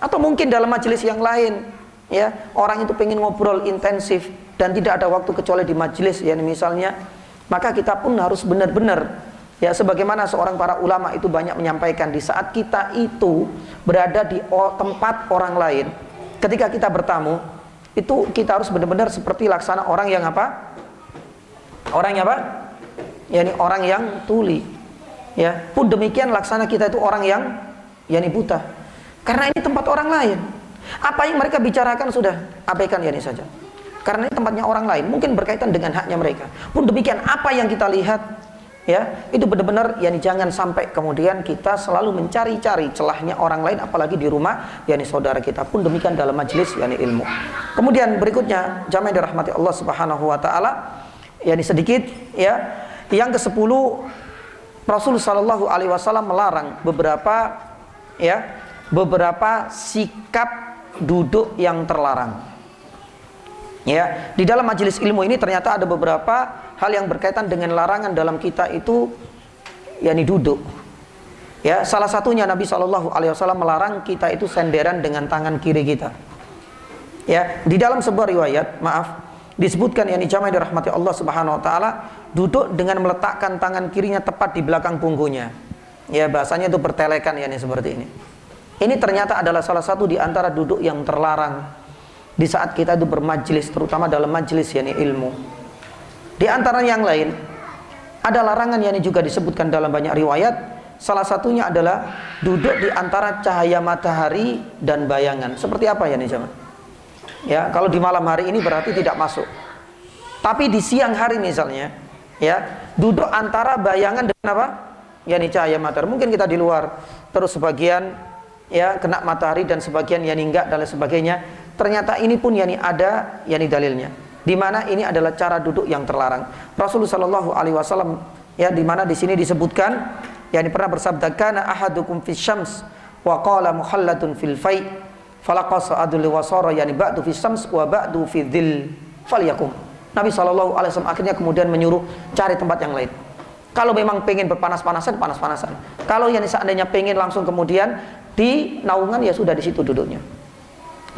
Atau mungkin dalam majelis yang lain ya, orang itu pengen ngobrol intensif dan tidak ada waktu kecuali di majelis ya misalnya, maka kita pun harus benar-benar ya, sebagaimana seorang para ulama itu banyak menyampaikan, di saat kita itu berada di tempat orang lain, ketika kita bertamu itu kita harus benar-benar seperti laksana orang yang apa? Orang yang apa? Yani orang yang tuli. Ya, pun demikian laksana kita itu orang yang yani buta. Karena ini tempat orang lain. Apa yang mereka bicarakan sudah abaikan yani saja. Karena ini tempatnya orang lain, mungkin berkaitan dengan haknya mereka. Pun demikian apa yang kita lihat ya, itu benar-benar yani jangan sampai kemudian kita selalu mencari-cari celahnya orang lain, apalagi di rumah yani saudara kita. Pun demikian dalam majelis yani ilmu. Kemudian berikutnya jamaah dirahmati Allah Subhanahu wa taala, yani sedikit ya, yang ke-10, Rasulullah Shallallahu Alaihi Wasallam melarang beberapa sikap duduk yang terlarang. Ya, di dalam majelis ilmu ini ternyata ada beberapa hal yang berkaitan dengan larangan dalam kita itu, yakni duduk. Ya, salah satunya Nabi Shallallahu Alaihi Wasallam melarang kita itu senderan dengan tangan kiri kita. Ya, di dalam sebuah riwayat, disebutkan yakni jamaah dirahmati Allah Subhanahu Wa Taala, duduk dengan meletakkan tangan kirinya tepat di belakang punggungnya. Ya, bahasanya itu bertelekan yakni seperti ini. Ini ternyata adalah salah satu di antara duduk yang terlarang di saat kita itu bermajlis, terutama dalam majlis yakni ilmu. Di antara yang lain ada larangan yakni juga disebutkan dalam banyak riwayat. Salah satunya adalah duduk di antara cahaya matahari dan bayangan. Seperti apa yakni jemaah? Ya, kalau di malam hari ini berarti tidak masuk. Tapi di siang hari misalnya, Ya, duduk antara bayangan dengan apa? Yani cahaya matahari. Mungkin kita di luar, terus sebagian ya kena matahari dan sebagian yani enggak dan lain sebagainya. Ternyata ini pun yani ada yani dalilnya. Di mana ini adalah cara duduk yang terlarang. Rasulullah Shallallahu alaihi wasallam ya di mana di sini disebutkan yani pernah bersabda kana ahadukum fis syams wa qala muhallatun fil fai falaqasa adul wasara yani ba'du fis syams wa ba'du fi dhil falyakum. Nabi SAW akhirnya kemudian menyuruh cari tempat yang lain. Kalau memang pengen berpanas-panasan, panas-panasan. Kalau yang seandainya pengen langsung kemudian di naungan, ya sudah di situ duduknya.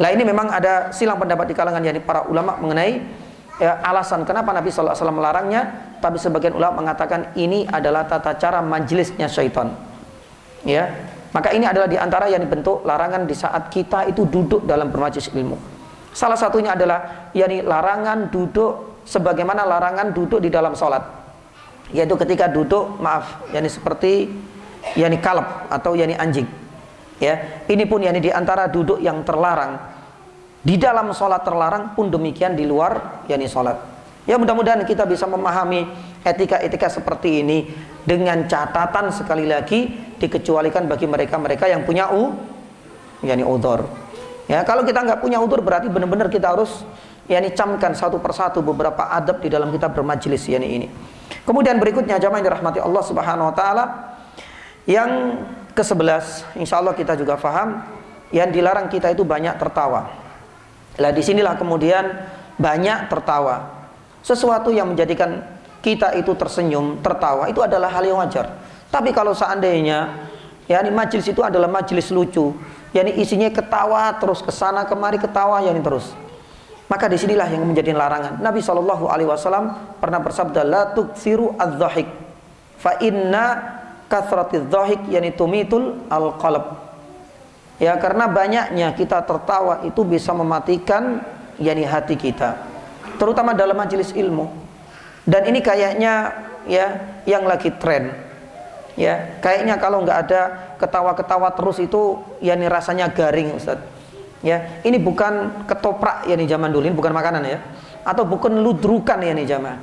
Nah ini memang ada silang pendapat di kalangan yani para ulama mengenai alasan kenapa Nabi SAW melarangnya. Tapi sebagian ulama mengatakan ini adalah tata cara majelisnya syaitan. Ya, maka ini adalah diantara yang bentuk larangan di saat kita itu duduk dalam bermajelis ilmu. Salah satunya adalah yakni larangan duduk sebagaimana larangan duduk di dalam sholat, yaitu ketika duduk yakni seperti yakni kalb atau yakni anjing. Ya, ini pun yakni di antara duduk yang terlarang. Di dalam sholat terlarang pun demikian di luar yakni sholat. Ya mudah-mudahan kita bisa memahami etika-etika seperti ini dengan catatan sekali lagi dikecualikan bagi mereka-mereka yang punya yakni udhur. Ya, kalau kita nggak punya udhur berarti benar-benar kita harus yani camkan satu persatu beberapa adab di dalam kita bermajelis yani ini. Kemudian berikutnya jamaah yang dirahmati Allah Subhanahu wa taala, yang ke-11 insyaallah kita juga paham yang dilarang kita itu banyak tertawa. Lah disinilah kemudian banyak tertawa. Sesuatu yang menjadikan kita itu tersenyum, tertawa itu adalah hal yang wajar. Tapi kalau seandainya yani majelis itu adalah majelis lucu, yani isinya ketawa terus kesana kemari ketawa yani terus, maka disinilah yang menjadi larangan. Nabi SAW pernah bersabda la tuksiru adz-dzahik fa inna kathratiz dzahik yani tumitul al-qalb. Ya karena banyaknya kita tertawa itu bisa mematikan yani hati kita, terutama dalam majelis ilmu. Dan ini kayaknya ya yang lagi tren. Ya, kayaknya kalau nggak ada ketawa-ketawa terus itu yani rasanya garing, Ustaz. Ya, ini bukan ketoprak yani zaman dulu, ini bukan makanan ya. Atau bukan ludrukan yani jamaah.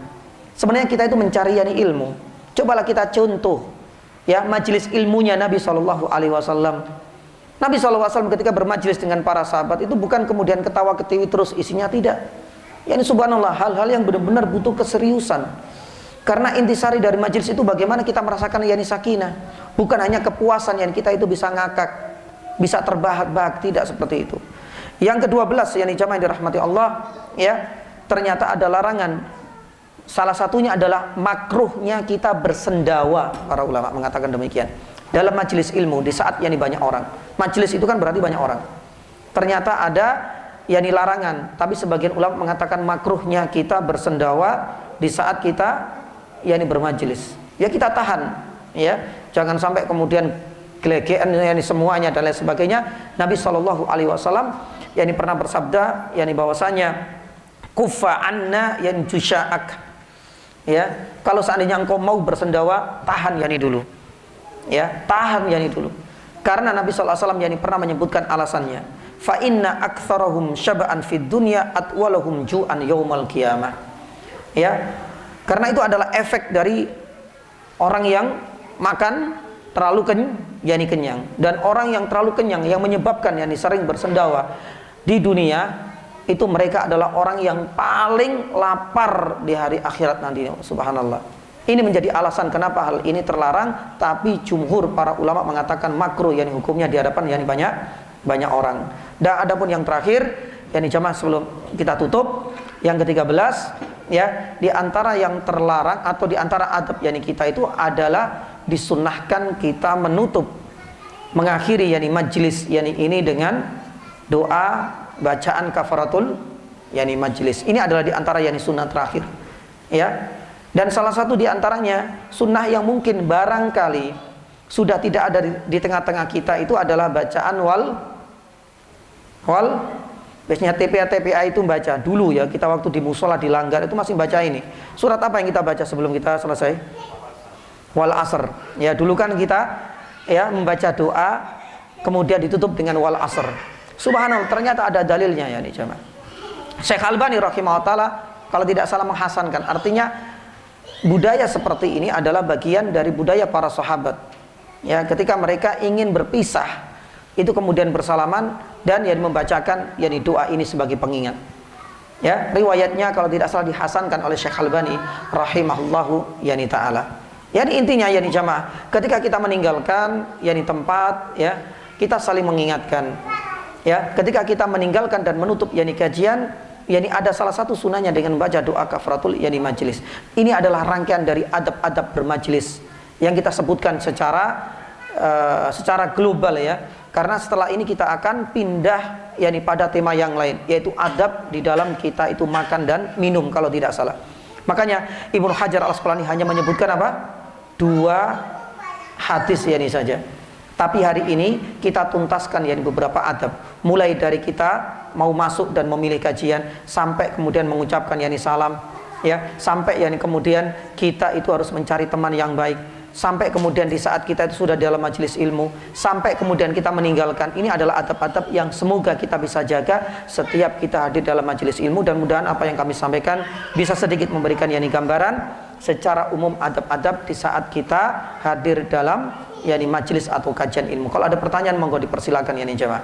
Sebenarnya kita itu mencari yani ilmu. Cobalah kita contoh ya majelis ilmunya Nabi sallallahu alaihi wasallam. Nabi sallallahu alaihi wasallam ketika bermajelis dengan para sahabat itu bukan kemudian ketawa-ketiwi terus isinya, tidak. Yani subhanallah, hal-hal yang benar-benar butuh keseriusan. Karena intisari dari majelis itu bagaimana kita merasakan yani sakinah. Bukan hanya kepuasan yang kita itu bisa ngakak, bisa terbahak-bahak, tidak seperti itu. Yang ke-12 yani jamaah yang dirahmati Allah, ya, ternyata ada larangan. Salah satunya adalah makruhnya kita bersendawa. Para ulama mengatakan demikian. Dalam majelis ilmu di saat yani banyak orang. Majelis itu kan berarti banyak orang. Ternyata ada yani larangan, tapi sebagian ulama mengatakan makruhnya kita bersendawa di saat kita yani bermajelis. Ya kita tahan, ya. Jangan sampai kemudian gelegean yani semuanya dan lain sebagainya. Nabi sallallahu alaihi wasallam yani pernah bersabda yani bahwasanya kuffa anna yan jusha'ak. Ya, kalau seandainya engkau mau bersendawa, tahan yani dulu. Ya, tahan yani dulu. Karena Nabi sallallahu alaihi wasallam yani pernah menyebutkan alasannya. Fa inna aktsarahum syaba'an fid dunya atwalahum ju'an yaumal qiyamah. Ya. Karena itu adalah efek dari orang yang makan terlalu yani kenyang, dan orang yang terlalu kenyang yang menyebabkan yani sering bersendawa di dunia itu mereka adalah orang yang paling lapar di hari akhirat nanti. Subhanallah. Ini menjadi alasan kenapa hal ini terlarang, tapi jumhur para ulama mengatakan makruh yani hukumnya di hadapan yani banyak orang. Dan adapun yang terakhir yani jamaah sebelum kita tutup, yang ke-13 ya, di antara yang terlarang atau di antara adab yani kita itu adalah disunnahkan kita menutup mengakhiri yani majlis yani ini dengan doa bacaan kafaratul yani majlis. Ini adalah di antara yani sunnah terakhir. Ya. Dan salah satu di antaranya sunnah yang mungkin barangkali sudah tidak ada di tengah-tengah kita itu adalah bacaan wal biasanya TPA itu baca dulu ya, kita waktu di musola di Langgar itu masih baca ini. Surat apa yang kita baca sebelum kita selesai? Wal asr. Ya dulu kan kita ya membaca doa kemudian ditutup dengan wal asr. Subhanallah, ternyata ada dalilnya ya nih jemaah. Syekh Albani rahimahullah taala kalau tidak salah menghasankan, artinya budaya seperti ini adalah bagian dari budaya para sahabat. Ya, ketika mereka ingin berpisah, itu kemudian bersalaman dan yang membacakan doa ini sebagai pengingat. Ya, riwayatnya kalau tidak salah dihasankan oleh Syekh Albani rahimahullahu taala. Intinya jamaah, ketika kita meninggalkan tempat, ya, kita saling mengingatkan. Ya, ketika kita meninggalkan dan menutup kajian, ada salah satu sunahnya dengan membaca doa kafaratul majlis. Ini adalah rangkaian dari adab-adab bermajlis yang kita sebutkan secara global, ya. Karena setelah ini kita akan pindah pada tema yang lain, yaitu adab di dalam kita itu makan dan minum kalau tidak salah. Makanya Ibnu Hajar Al-Asqalani hanya menyebutkan apa? 2 hadis saja. Tapi hari ini kita tuntaskan beberapa adab, mulai dari kita mau masuk dan memilih kajian, sampai kemudian mengucapkan salam, ya, sampai kemudian kita itu harus mencari teman yang baik, sampai kemudian di saat kita itu sudah dalam majelis ilmu, sampai kemudian kita meninggalkan. Ini adalah adab-adab yang semoga kita bisa jaga setiap kita hadir dalam majelis ilmu, dan mudahan apa yang kami sampaikan bisa sedikit memberikan gambaran secara umum adab-adab di saat kita hadir dalam majelis atau kajian ilmu. Kalau ada pertanyaan monggo dipersilakan jemaah.